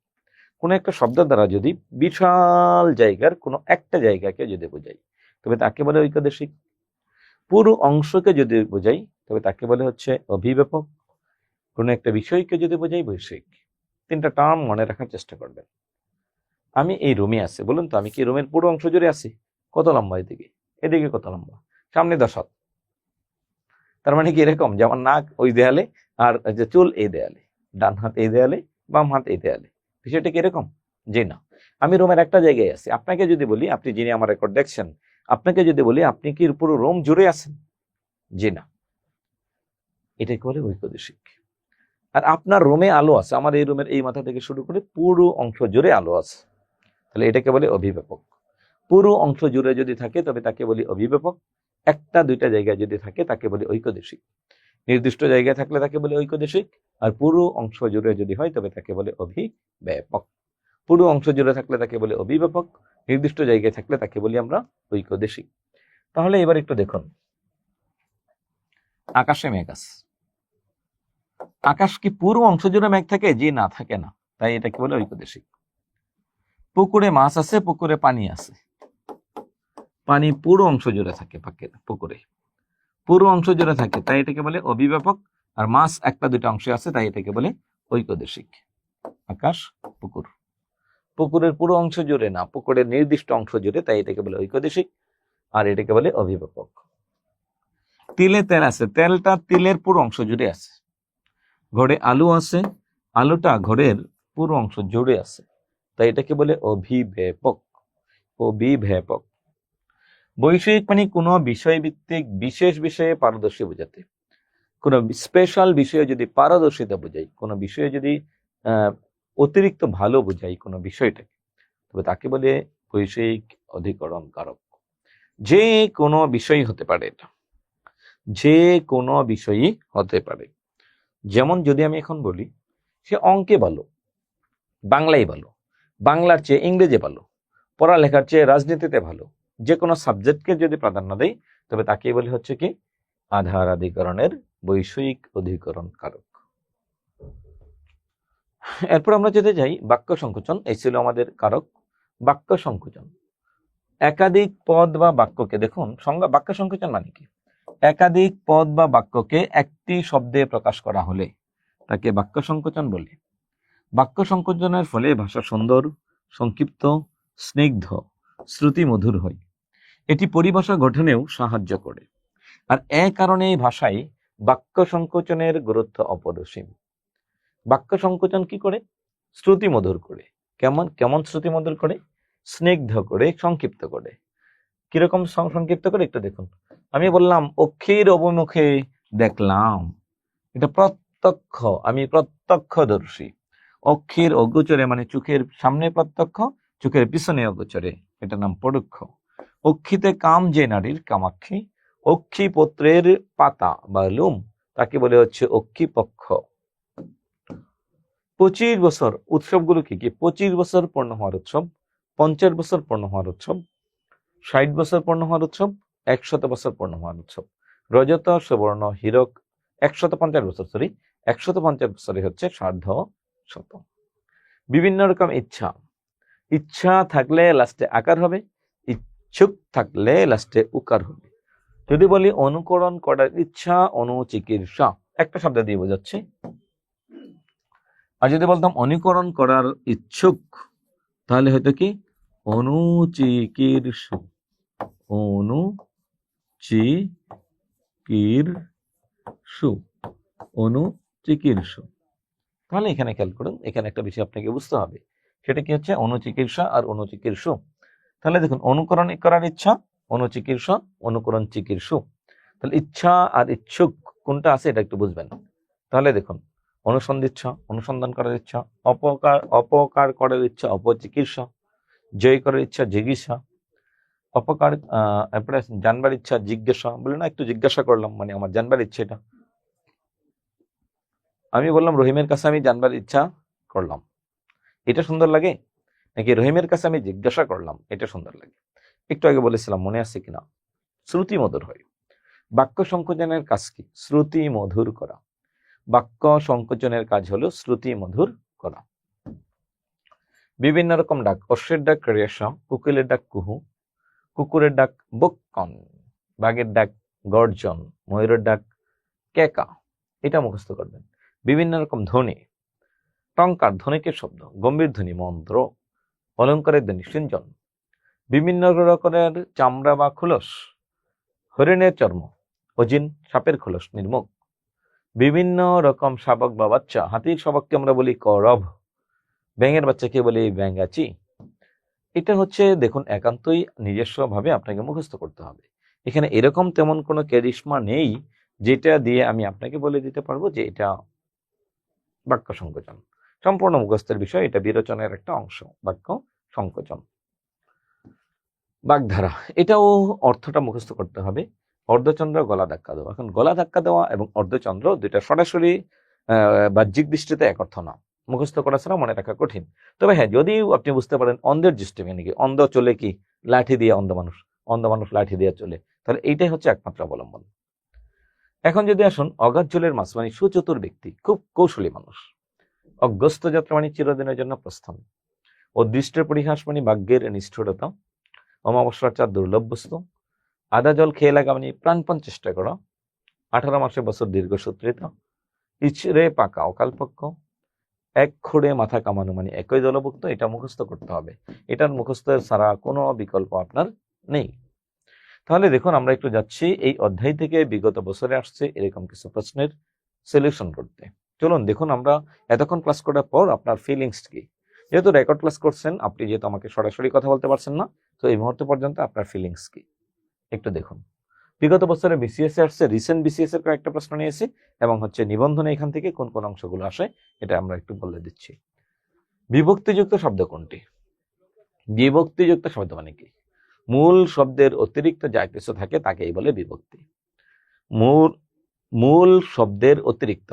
কোন একটা শব্দ দ্বারা যদি বিশাল জায়গার কোন একটা জায়গাকে যদি বোঝাই তবে তাকে বলে ঐকদেশিক। পুরো অংশকে যদি বোঝাই তবে তাকে বলে হচ্ছে অভিব্যাপক। কোন একটা বিষয়কে যদি বোঝাই বৈষয়িক। তিনটা টার্ম মনে রাখার চেষ্টা করবেন। আমি এই রুমে আছি, বলুন তো আমি কি রুমের পুরো অংশ জুড়ে আছি? কত লম্বা এদিকে, এদিকে কত লম্বা? সামনে 10 হাত। তার মানে কি এরকম যে আমার নাক ওই দেয়ালে আর যে চুল এই দেয়ালে, ডান হাত এই দেয়ালে, বাম হাত এই দেয়ালে, বিষয়টা কি এরকম? জি না। আমি রুমের একটা জায়গায় আছি। আপনাকে যদি বলি, আপনি যিনি আমার রেকর্ড দেখছেন, আপনাকে যদি বলি আপনি কি পুরো রুম জুড়ে আছেন? জি না। এটাকে বলে ঐকদেশিক। আর আপনার রুমে আলো আছে, আমার এই রুমের এই মাথা থেকে শুরু করে পুরো অংশ জুড়ে আলো আছে, তাহলে এটাকে বলে অভিব্যাপক। পুরো অংশ জুড়ে যদি থাকে তবে তাকে বলি অভিব্যাপক। একটা দুইটা জায়গায় যদি থাকে তাকে বলি ঐকদেশিক। নির্দিষ্ট জায়গায় থাকলে তাকে বলে ঐকদেশিক, আর পুরো অংশ জুড়ে যদি হয় তবে তাকে বলে অভিব্যাপক। পুরো অংশ জুড়ে থাকলে তাকে বলে অভিব্যাপক, নির্দিষ্ট জায়গায় থাকলে তাকে বলি আমরা ঐকদেশিক। তাহলে এবার একটু দেখুন, আকাশে মেঘ আছে। আকাশ কি পুরো অংশ জুড়ে মেঘ থাকে? জি না, থাকে না, তাই এটাকে বলে ঐকদেশিক। পুকুরে মাছ আছে, পুকুরে পানি আছে। পানি পুরো অংশ জুড়ে থাকে, পুকুরে পুরো অংশ জুড়ে থাকে, তাই এটাকে বলে অভিব্যাপক। আর মাছ একটা দুইটা অংশ আছে, তাই এটাকে বলে ঐকদেশিক। আকাশ, পুকুর, পুকুরের পুরো অংশ জুড়ে না, পুকুরের নির্দিষ্ট অংশ জুড়ে, তাই এটাকে বলে ঐকদেশিক। আর এটাকে বলে অভিব্যাপক। তিলে তেল আছে, তেলটা তিলের পুরো অংশ জুড়ে আছে। ঘরে আলু আছে, আলুটা ঘরের পুরো অংশ জুড়ে আছে, তাই এটাকে বলে অভিব্যাপক। অভিব্যাপক। বৈষয়িক মানে কোনো বিষয়ভিত্তিক বিশেষ বিষয়ে পারদর্শী বোঝাতে। কোনো স্পেশাল বিষয়ে যদি পারদর্শিতা বোঝাই, কোনো বিষয়ে যদি অতিরিক্ত ভালো বোঝাই কোনো বিষয়টাকে, তবে তাকে বলে বৈষয়িক অধিকরণ কারক। যে কোনো বিষয় হতে পারে, এটা যে কোনো বিষয়ই হতে পারে। যেমন যদি আমি এখন বলি সে অঙ্কে ভালো, বাংলায় ভালো, বাংলার চেয়ে ইংরেজি ভালো, পড়ালেখার চেয়ে রাজনীতিতে ভালো, যে কোনো সাবজেক্টকে যদি প্রাধান্য দেয় তবে তাকে বলি হচ্ছে কি আধারাধিকরণের বৈষয়িক অধিকরণ কারক। এরপর আমরা যেতে যাই বাক্য সংকোচন। এই ছিল আমাদের কারক। বাক্য সংকোচন, একাধিক পদ বা বাক্যকে, দেখুন সংজ্ঞা বাক্য সংকোচন মানে কি? একাধিক পদ বা বাক্যকে একটি শব্দে প্রকাশ করা হলে তাকে বাক্য সংকোচন বলে। বাক্য সংকোচনের ফলে ভাষা সুন্দর, সংক্ষিপ্ত, স্নিগ্ধ, শ্রুতি মধুর হয়। এটি পরিভাষা গঠনেও সাহায্য করে। আর কারণে ভাষায় বাক্য সংকোচনের গুরুত্ব অপরিসীম। বাক্য সংকোচন কি করে? শ্রুতি মধুর করে। কেমন কেমন শ্রুতি মধুর করে? স্নিগ্ধ করে, সংক্ষিপ্ত করে। কিরকম সংক্ষিপ্ত করে একটু দেখুন। আমি বললাম অক্ষির অভিমুখে দেখলাম, এটা প্রত্যক্ষ, আমি প্রত্যক্ষদর্শী। অক্ষির অগোচরে মানে চোখের সামনে প্রত্যক্ষ, চোখের পিছনে অগোচরে, এটা নাম পরোক্ষ। অক্ষিতে কাম যে নারীর কামাক্ষী, অক্ষি পত্রের পাতা বা লুম, তাকে বলে হচ্ছে অক্ষিপক্ষ। 25 বছর উৎসবগুলো কি কি? 25 বছর পূর্ণ হওয়ার উৎসব, 50 বছর পূর্ণ হওয়ার উৎসব, 60 বছর পূর্ণ হওয়ার উৎসব, 100 বছর পূর্ণ হওয়ার উৎসব। রজত, সুবর্ণ, হীরক 150 বছর, 150 বছরে হচ্ছে সার্ধ শত। বিভিন্ন রকম ইচ্ছা, ইচ্ছা থাকলে লাস্টে আকার হবে, ইচ্ছুক থাকলে লাস্টে উকার হবে। যদি বলি অনুকরণ করার ইচ্ছা, অনুচিকিৎসা, একটা শব্দ দিয়ে বোঝাচ্ছি। আর যদি বলতাম অনুকরণ করার ইচ্ছুক, তাহলে হয়তো কি অনুচিকিৎসু, অনুচিকিৎসু, অনুচিকিৎসু। তাহলে এখানে খেয়াল করুন, এখানে একটা বিষয় আপনাকে বুঝতে হবে, সেটা কি হচ্ছে অনুচিকিৎসা আর অনুচিকিৎসু। তাহলে দেখুন, অনুকরণ করার ইচ্ছা, অনুচিকিৎসা, অনুকরণ চিকিৎসু। তাহলে ইচ্ছা আর ইচ্ছুক কোনটা আছে এটা একটু বুঝবেন। তাহলে দেখুন, অনুসন্ধিচ্ছা, অনুসন্ধান করার ইচ্ছা, অপকার করার ইচ্ছা, অপচিকিৎসা, জয় করার ইচ্ছা, জিজ্ঞাসা। অপকার, এরপরে জানবার ইচ্ছা, জিজ্ঞাসা, বলে না একটু জিজ্ঞাসা করলাম, মানে আমার জানবার ইচ্ছে এটা। আমি বললাম রহিমের কাছে আমি জানবার ইচ্ছা করলাম, এটা সুন্দর লাগে নাকি রহিমের কাছে আমি জিজ্ঞাসা করলাম এটা সুন্দর লাগে? একটু আগে বলেছিলাম, মনে আছে কিনা? শ্রুতি মধুর হয়। বাক্য সংকোচনের কাজ কি? শ্রুতি মধুর করা। বাক্য সংকোচনের কাজ হলো শ্রুতি মধুর করা। বিভিন্ন রকম ডাক, অশ্বের ডাক রেশা, কোকিলের ডাক কুহু, কুকুরের ডাক বক্কন, বাঘের ডাক গর্জন, ময়ূরের ডাক কেকা, এটা মুখস্থ করবেন। বিভিন্ন রকম ধ্বনি, টঙ্কার ধ্বনিকের শব্দ, গম্ভীর ধ্বনি মন্ত্র, অলঙ্কারের ধ্বনি সিঞ্জন, বিভিন্ন রকমের চামড়া বা খোলস, হরিণের চর্ম, অজিন, সাপের খোলস, নির্মুখ, বিভিন্ন রকম শাবক বা বাচ্চা, হাতির শাবককে আমরা বলি করভ, ব্যাঙের বাচ্চাকে বলি ব্যাঙাচি। এটা হচ্ছে দেখুন একান্তই নিজস্ব ভাবে আপনাকে মুখস্থ করতে হবে। এখানে এরকম তেমন কোনো ক্যারিশমা নেই যেটা দিয়ে আমি আপনাকে বলে দিতে পারবো যে এটা বাক্য সংকোচন। সম্পূর্ণ মুখস্থের বিষয়, এটা বিরোচনের একটা অংশ, বাক্য সংকোচন। বাগধারা, এটাও অর্থটা মুখস্থ করতে হবে। অর্ধচন্দ্র, গলা ধাক্কা দেওয়া। এখন গলা ধাক্কা দেওয়া এবং অর্ধচন্দ্র দুইটা সরাসরি বাহ্যিক দৃষ্টিতে এক অর্থ না, মুখস্থ করা ছাড়া মনে রাখা কঠিন। তবে হ্যাঁ, যদি আপনি বুঝতে পারেন অন্ধের দৃষ্টি মানে কি, অন্ধ চলে কি লাঠি দিয়ে, অন্ধ মানুষ লাঠি দিয়ে চলে, তাহলে এইটাই হচ্ছে একমাত্র অবলম্বন। এখন যদি আসুন, অগাধ জলের মাছ মানে সুচতুর ব্যক্তি, খুব কৌশলী মানুষ। অগ্রস্ত যাত্রা মানে চিরদিনের জন্য প্রস্থান। অদৃষ্টের পরিহাস মানে ভাগ্যের নিষ্ঠুরতা। অমাবস্যার চাঁদ দুর্লভ বস্তু। আদা জল খেয়ে লাগা মানে প্রাণপণ চেষ্টা করা। 18 মাসে বছর দীর্ঘসূত্রিতা। ইচড়ে পাকা অকালপক্ষ। এক খুঁড়ে মাথা কামানো মানে একই দলভুক্ত। এটা মুখস্থ করতে হবে, এটার মুখস্থের ছাড়া কোনো বিকল্প আপনার নেই। তাহলে দেখুন, আমরা একটু যাচ্ছি এই অধ্যায় থেকে বিগত বছরে আসছে এরকম কিছু প্রশ্নের সলিউশন করতে। চলুন দেখুন, আমরা এতক্ষণ ক্লাস করার পর আপনার ফিলিংস কি। যেহেতু রেকর্ড ক্লাস করছেন, আপনি যেহেতু আমাকে সরাসরি কথা বলতে পারছেন না, তো এই মুহূর্ত পর্যন্ত আপনার ফিলিংস কি একটু দেখুন। বিগত বছরে বিসিএস এ আসছে, রিসেন্ট বিসিএস এর কয়েকটা প্রশ্ন নিয়েছি, এবং হচ্ছে নিবন্ধনে এখান থেকে কোন কোন অংশগুলো আসে এটা আমরা একটু বলে দিচ্ছি। বিভক্তিযুক্ত শব্দ কোনটি? বিভক্তিযুক্ত শব্দ মানে কি? মূল শব্দের অতিরিক্ত যা কিছু থাকে তাকেই বলে বিভক্তি। মূল শব্দের অতিরিক্ত,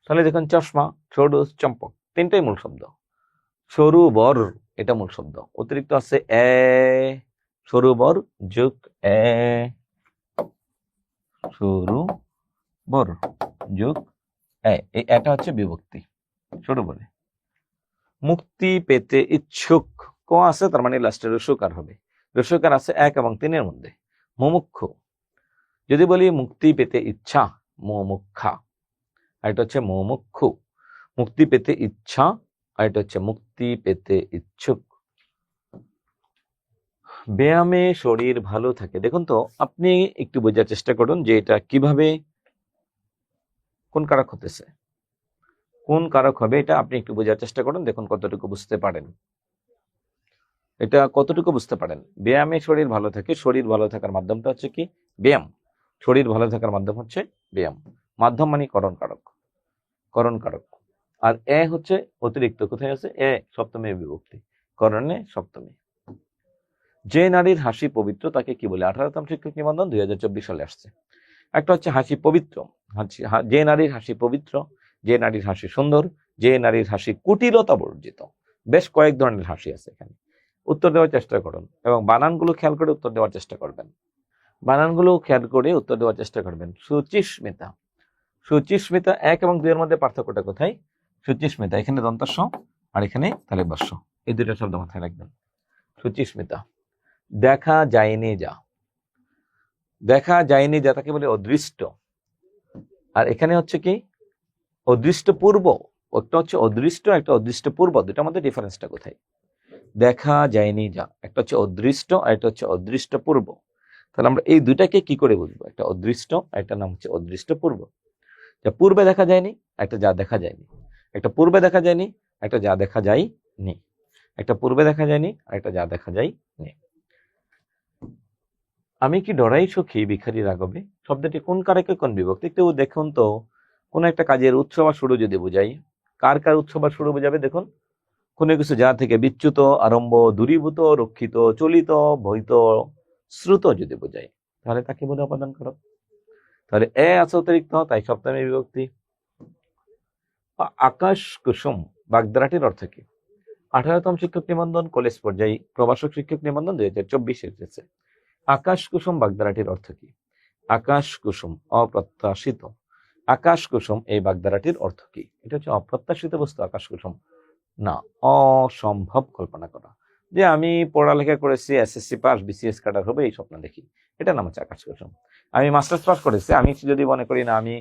তাহলে দেখুন চশমা, সরু, চম্পক, তিনটাই মূল শব্দ। সরু বর, এটা মূল শব্দ। অতিরিক্ত আছে এ, সরু বর যোগ এ, সরু বর যোগ এ, এটা হচ্ছে বিভক্তি সরু বলে। মুক্তি পেতে ইচ্ছুক, ক আছে, তার মানে লাস্টে রসুকার হবে। রসুকার আছে 1 এবং 3 এর মধ্যে। মুমুক্ষু, যদি বলি মুক্তি পেতে ইচ্ছা, মুমুক্ষা, আর এটা হচ্ছে মুমুক্ষু। মুক্তি পেতে ইচ্ছা, আর এটা হচ্ছে মুক্তি পেতে ইচ্ছুক। ব্যায়ামে শরীর ভালো থাকে, দেখুন তো আপনি একটু বোঝার চেষ্টা করুন যে এটা কিভাবে, কোন কারক হতেছে, কোন কারক হবে, এটা আপনি একটু বোঝার চেষ্টা করুন, দেখুন কতটুকু বুঝতে পারেন, এটা কতটুকু বুঝতে পারেন। ব্যায়ামে শরীর ভালো থাকে, শরীর ভালো থাকার মাধ্যমটা হচ্ছে কি? ব্যায়াম। শরীর ভালো থাকার মাধ্যম হচ্ছে ব্যায়াম। মাধ্যম মানে করণ কারক, করণ কারক। আর এ হচ্ছে অতিরিক্ত, কোথায় আছে? এ সপ্তমী বিভক্তি, করণে সপ্তমী। যে নারীর হাসি পবিত্র তাকে কি বলে? 18তম শিক্ষক নিবন্ধন 2024 সালে আসছে। একটা হচ্ছে হাসি পবিত্র, যে নারীর হাসি পবিত্র, যে নারীর হাসি সুন্দর, যে নারীর হাসি কুটিলতা বর্জিত। বেশ কয়েক ধরনের হাসি আছে এখানে, উত্তর দেওয়ার চেষ্টা করুন এবং বানানগুলো খেয়াল করে উত্তর দেওয়ার চেষ্টা করবেন। বানানগুলো খেয়াল করে উত্তর দেওয়ার চেষ্টা করবেন। সুচিস্মিতা, সুচিস্মিতা 1 এবং 2 এর মধ্যে পার্থক্যটা কোথায়? সুচিস্মিতা এখানে দন্তাস্য আর এখানে তালব্যস্য, এই দুটো শব্দ মাথায় রাখবেন। সুচিস্মিতা। দেখা যায়নি যা, দেখা যায়নি যা তাকে বলে অদৃষ্ট। আর এখানে হচ্ছে কি? অদৃষ্ট পূর্ব। একটা হচ্ছে অদৃষ্ট, একটা অদৃষ্ট পূর্ব, দুটার মধ্যে ডিফারেন্সটা কোথায়? দেখা যায়নি যা, একটা হচ্ছে অদৃষ্ট আর একটা হচ্ছে অদৃষ্ট পূর্ব। তাহলে আমরা এই দুইটাকে কি করে বুঝবো? একটা অদৃষ্ট, একটা নাম হচ্ছে অদৃষ্ট পূর্ব। যা পূর্বে দেখা যায়নি, একটা যা দেখা যায়নি। একটা পূর্বে দেখা যায়নি, একটা যা দেখা যায়নি। একটা পূর্বে দেখা যায়নি আর একটা যা দেখা যায়নি। আমি কি ডরাই সখী ভিখারি রাগবে, শব্দটি কোন কারকে কোন বিভক্তি? একটু দেখুন তো, কোন একটা কাজের উৎস বা শুরু যদি বুঝাই, কার কার উৎস বা শুরু বুঝাবে? দেখুন, কোনো কিছু যা থেকে বিচ্যুত, আরম্ভ, দূরীভূত, রক্ষিত, চলিত, ভয়িত, শ্রুত যদি বোঝায় তাহলে তাকে বলে অপাদান কারক। তাহলে এ আছে অতিরিক্ত, তাই সপ্তমী বিভক্তি। আকাশ কুসুম বাগধারাটির অর্থ কি? 18তম শিক্ষক নিবন্ধন কলেজ পর্যায়ে প্রভাষক শিক্ষক নিবন্ধন 2024 এসেছে। আকাশ কুসুম বাগধারাটির অর্থ কি? আকাশ কুসুম অপ্রত্যাশিত। আকাশ কুসুম এই বাগধারাটির অর্থ কি? এটা হচ্ছে অপ্রত্যাশিত বস্তু। আকাশ কুসুম না, অসম্ভব কল্পনা করা, যে আমি পড়ালেখা করেছি, এসএসসি পাস, বিসিএস ক্যাডার হবে, এই স্বপ্ন দেখি, এটা নাম হচ্ছে আকাশ কুসুম। আমি মাস্টার্স পাস করেছি, আমি যদি মনে করি না আমি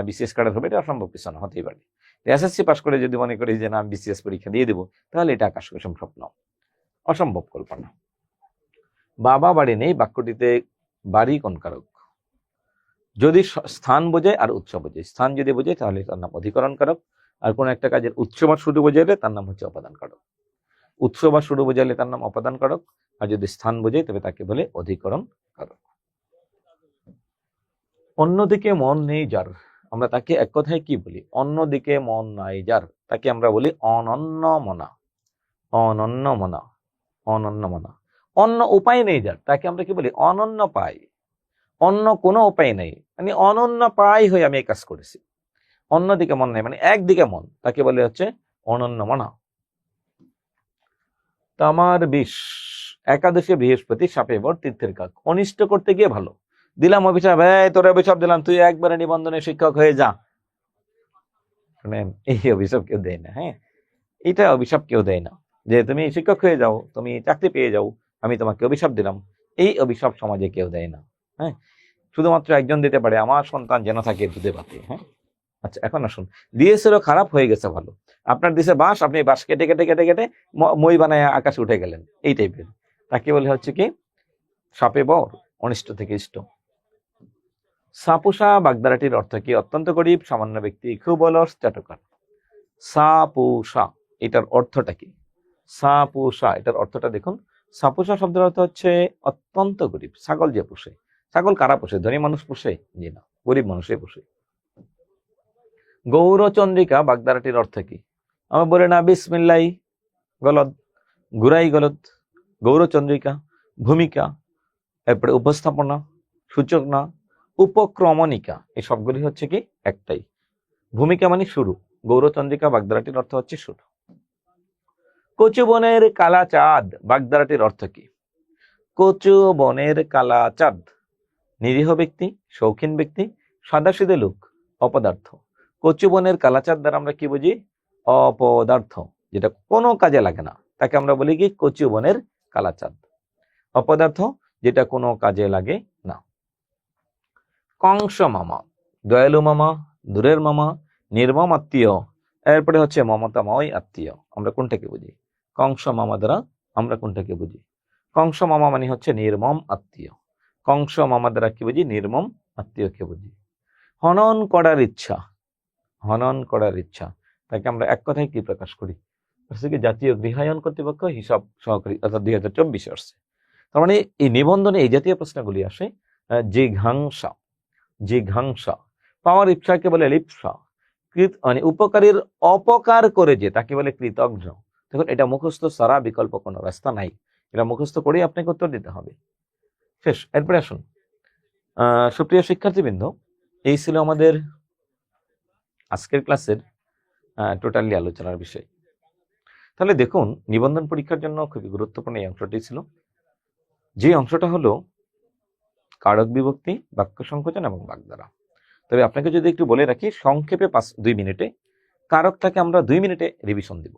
বিসিএস ক্যাডার হবে, এটা অসম্ভব কিছু না, হতেই পারে। এসএসসি পাস করে যদি মনে করি যে না আমি বিসিএস পরীক্ষা দিয়ে দেবো, তাহলে এটা আকাশ কুসুম স্বপ্ন, অসম্ভব কল্পনা। বাবা বাড়ি নেই বাক্যটিতে বাড়ি কোন কারক? যদি স্থান বোঝায় আর উৎস বোঝায়, স্থান যদি বোঝায় তাহলে তার নাম অধিকরণ কারক, আর কোন একটা কাজের উৎস বা শুরু বোঝাইলে তার নাম হচ্ছে অপাদান কারক। উৎস বা শুরু বোঝাইলে তার নাম অপাদান কারক, আর যদি স্থান বোঝায় তবে তাকে বলে অধিকরণ কারক। অন্যদিকে মন নেই যার, আমরা তাকে এক কথায় কি বলি? অন্যদিকে মন নাই যার, তাকে আমরা বলি অনন্য মনা। অনন্য মনা, অনন্য মনা। অন্য উপায় নেই যার, তাকে আমরা কি বলি? অনন্য পায়। অন্য কোনো উপায় নেই, মানে অনন্য পায় হয়ে আমি এই কাজ করেছি। অন্যদিকে মন নাই মানে একদিকে মন, তাকে বলে হচ্ছে অনন্য মনা। তামার বিষ, একাদশী বৃহস্পতি সাপে বর তীর্থের কাক, অনিষ্ট করতে গিয়ে ভালো। দিলাম অভিশাপ, তোর অভিশাপ দিলাম, তুই একবারে নিবন্ধনে শিক্ষক হয়ে যা। এই অভিশাপ কেউ দেয় না। হ্যাঁ, এটা অভিশাপ কেউ দেয় না যে তুমি শিক্ষক হয়ে যাও, তুমি চাকরি পেয়ে যাও, আমি তোমাকে অভিশাপ দিলাম। এই অভিশাপ সমাজে কেউ দেয় না। হ্যাঁ, শুধুমাত্র একজন দিতে পারে, আমার সন্তান যেন থাকে দুধে ভাতে। হ্যাঁ, আচ্ছা এখন আসুন, দিয়েছিল খারাপ হয়ে গেছে ভালো। আপনার দিছে বাঁশ, আপনি বাঁশ কেটে কেটে কেটে কেটে মই বানায় আকাশে উঠে গেলেন, এই টাইপের, তাকে বলে হচ্ছে কি সাপে বর, অনিষ্ট থেকে ইষ্ট। সাপুষা বাগধারাটির অর্থ কি? অত্যন্ত গরিব, সামান্য ব্যক্তি, খুব অলস, চাটুকার। সাপুষা এটার অর্থটা কি? সাপুষা এটার অর্থটা দেখুন। সাপুষা শব্দের অর্থ হচ্ছে অত্যন্ত গরিব। ছাগল যে পোষে, ছাগল কারা পোষে? ধনী মানুষ পোষে? জি না, গরিব মানুষই পোষে। গৌরচন্দ্রিকা বাগধারাটির অর্থ কি? আমি বলি না বিসমিল্লাই গলদ, গুরাই গলদ। গৌরচন্দ্রিকা, ভূমিকা, এরপরে উপস্থাপনা, সূচনা, উপক্রমণিকা, এই সবগুলি হচ্ছে কি একটাই। ভূমিকা মানে শুরু, গৌরচন্দ্রিকা বাগধারাটির অর্থ হচ্ছে শুরু। কচু বনের কালা চাঁদ বাগধারাটির অর্থ কি? কচু বনের কালা চাঁদ, নিরীহ ব্যক্তি, শৌখিন ব্যক্তি, সাদাসিধে লোক, অপদার্থ। কচু বনের কালা চাঁদ দ্বারা আমরা কি বুঝি? অপদার্থ, যেটা কোনো কাজে লাগে না, তাকে আমরা বলি কি কচু বনের কালা চাঁদ। অপদার্থ, যেটা কোনো কাজে লাগে না। কংস মামা, দয়ালু মামা, দূরের মামা, নির্মম আত্মীয়, এরপরে হচ্ছে মমতাময় আত্মীয়। আমরা কোনটাকে বুঝি? কংস মামা দ্বারা আমরা কোনটাকে বুঝি? কংস মামা মানে হচ্ছে নির্মম আত্মীয়। কংস মামা দ্বারা কি বুঝি? নির্মম আত্মীয়কে বুঝি। হনন করার ইচ্ছা, হনন করার ইচ্ছা, তাকে আমরা এক কথায় কি প্রকাশ করি? জাতীয় গৃহায়ন কর্তৃপক্ষ হিসাব সহকারী, অর্থাৎ 2024 আসছে। তার মানে এই নিবন্ধনে এই জাতীয় প্রশ্নগুলি আসে। জিঘাংসা, জিঘাংসা, পাওয়ার ইচ্ছাকে বলে লিপ্সা। মানে উপকারীর অপকার করে যে, তাকে বলে কৃতজ্ঞ। দেখুন, এটা মুখস্থ ছাড়া বিকল্প কোনো রাস্তা নাই, এটা মুখস্থ করেই আপনাকে উত্তর দিতে হবে। শেষ। এরপরে আসুন, সুপ্রিয় শিক্ষার্থীবৃন্দ, এই ছিল আমাদের আজকের ক্লাসের টোটালি আলোচনার বিষয়। তাহলে দেখুন, নিবন্ধন পরীক্ষার জন্য খুবই গুরুত্বপূর্ণ এই অংশটি ছিল, যে অংশটা হলো কারক বিভক্তি, বাক্য সংকোচন এবং বাগধারা। তবে আপনাকে যদি একটু বলে রাখি, সংক্ষেপে 2 মিনিটে কারকটাকে আমরা 2 মিনিটে রিভিশন দিব।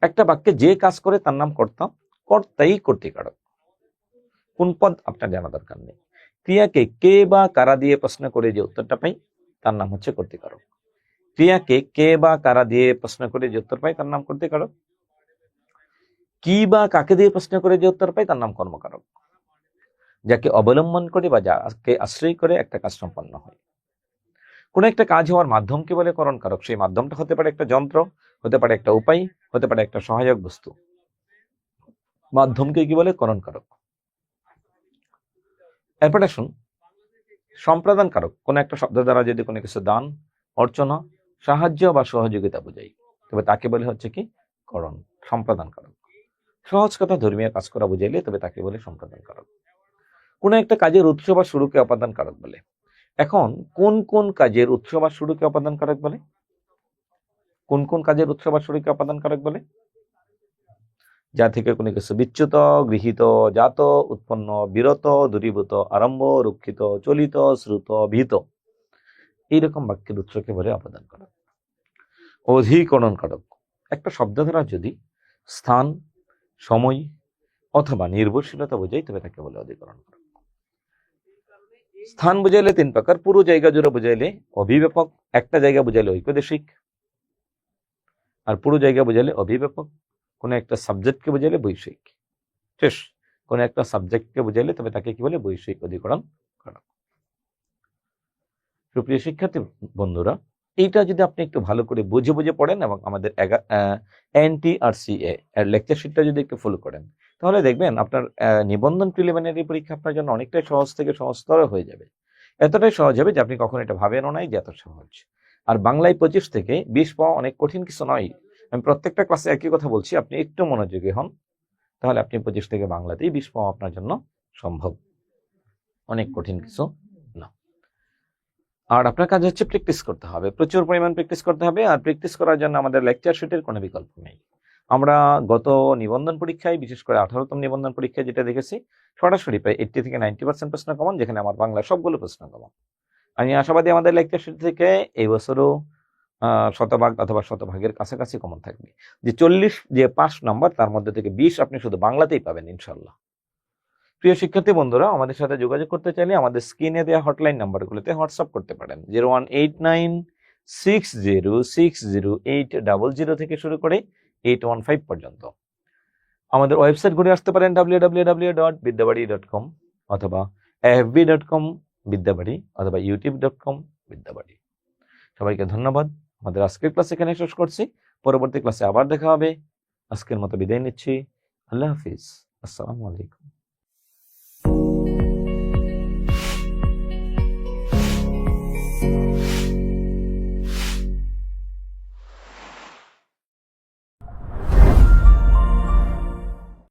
একটা বাক্যে যে কাজ করে তার নাম কর্তা, কর্তাই কর্তৃকারক। কোন পদ আপনার জানা দরকার নেই। ক্রিয়াকে কে বা কারা দিয়ে প্রশ্ন করে যে উত্তরটা পাই তার নাম হচ্ছে কর্তৃকারক। ক্রিয়াকে কে বা কারা দিয়ে প্রশ্ন করে যে উত্তর পাই তার নাম কর্তৃকারক। কি বা কাকে দিয়ে প্রশ্ন করে যে উত্তর পাই তার নাম কর্মকারক। যাকে অবলম্বন করে বা যাকে আশ্রয় করে একটা কাজ সম্পন্ন হয়। কোন একটা কাজ হওয়ার মাধ্যমকে বলে করণ কারক। সেই মাধ্যমটা হতে পারে একটা যন্ত্র, হতে পারে একটা উপায়, হতে পারে একটা সহায়ক বস্তু। মাধ্যমকে কি বলে? করণ কারক। এরপর আসুন, সম্প্রদান কারক। কোন একটা শব্দ দ্বারা যদি কোনো কিছু দান, অর্চনা, সাহায্য বা সহযোগিতা বোঝাই, তবে তাকে বলে হচ্ছে কি? করণ, সম্প্রদান কারক। সহজ কথা ধর্মীয় কাজ করা বুঝাইলে তবে তাকে বলে সম্প্রদান কারক। কোন একটা কাজের উৎস বা শুরুকে অপাদান কারক বলে। এখন কোন কোন কাজের উৎস বা শুরুকে অপাদান কারক বলে? কোন কোন কাজের উৎস বা শুরুকে অপাদান কারক বলে? যা থেকে কোনো কিছু বিচ্যুত, গৃহীত, জাত, উৎপন্ন, বিরত, দূরীভূত, আরম্ভ, রক্ষিত, চলিত, শ্রুত, ভীত, এইরকম বাক্যের উৎসকে বলে অপাদান কারক। অধিকরণ কারক, একটা শব্দ দ্বারা যদি স্থান, সময় অথবা নির্ভরশীলতা বোঝাই তবে তাকে বলে অধিকরণ কারক। স্থান বুঝাইলে 3 প্রকার। পুরো জায়গা জুড়ে বুঝাইলে অভিব্যাপক, একটা জায়গা বুঝাইলে ঐকদেশিক, আর পুরো জায়গা বুঝাইলে অভিব্যাপক। কোন একটা সাবজেক্টকে বুঝাইলে বৈষয়িক। শেষ, কোন একটা সাবজেক্টকে বুঝাইলে তবে তাকে কি বলে? বৈষয়িক অধিকরণ কারক। সুপ্রিয় শিক্ষার্থী বন্ধুরা, এইটা যদি আপনি একটু ভালো করে বুঝে বুঝে পড়েন এবং আমাদের NTRCA এর লেকচার শিটটা যদি একটু ফলো করেন, তাহলে দেখবেন আপনার নিবন্ধন প্রিলিমিনারি পরীক্ষা আপনার জন্য অনেকটাই সহজ থেকে সহজতর হয়ে যাবে। এতটাই সহজ হবে যে আপনি কখনো এটা ভাবেনও নাই যে এত সহজ। আর বাংলায় 25 থেকে 20 পাওয়া অনেক কঠিন কিছু নয়। আমি প্রত্যেকটা ক্লাসে একই কথা বলছি, আপনি একটু মনোযোগী হন, তাহলে আপনি 25 থেকে বাংলাতেই 20 পাওয়া আপনার জন্য সম্ভব। অনেক কঠিন কিছু না। আর আপনার কাজ হচ্ছে প্র্যাকটিস করতে হবে, প্রচুর পরিমাণ প্র্যাকটিস করতে হবে। আর প্র্যাকটিস করার জন্য আমাদের লেকচার শিটের কোনো বিকল্প নেই। আমরা গত নিবন্ধন পরীক্ষায়, বিশেষ করে 18তম নিবন্ধন পরীক্ষায় যেটা দেখেছি, সরাসরি প্রায় 80 থেকে 90% প্রশ্ন কমন, যেখানে আমার বাংলা সবগুলো প্রশ্ন কমন। আমি আশাবাদী আমাদের লেকচার শিট থেকে এই বছরও শতভাগ অথবা শতভাগের কাছাকাছি কমন থাকবে। যে 40 যে 5 নম্বর, তার মধ্যে থেকে 20 আপনি শুধু বাংলাতেই পাবেন ইনশাল্লাহ। প্রিয় শিক্ষার্থী বন্ধুরা, আমাদের সাথে যোগাযোগ করতে চাইলে আমাদের স্ক্রিনে দেওয়া হটলাইন নাম্বারগুলোতে হোয়াটসঅ্যাপ করতে পারেন। 018960608000 থেকে শুরু করে 815 পর্যন্ত। আমাদের ওয়েবসাইট ঘুরে আসতে পারেন www.বিদ্যাবাড়ি.com অথবা fb.com বিদ্যাবাড়ি অথবা youtube.com বিদ্যাবাড়ি। সবাইকে ধন্যবাদ। আমাদের আজকের ক্লাস এখানে শেষ করছি। পরবর্তী ক্লাসে আবার দেখা হবে। আজকের মতো বিদায় নিচ্ছি। আল্লাহ হাফিজ। আসসালামু আলাইকুম।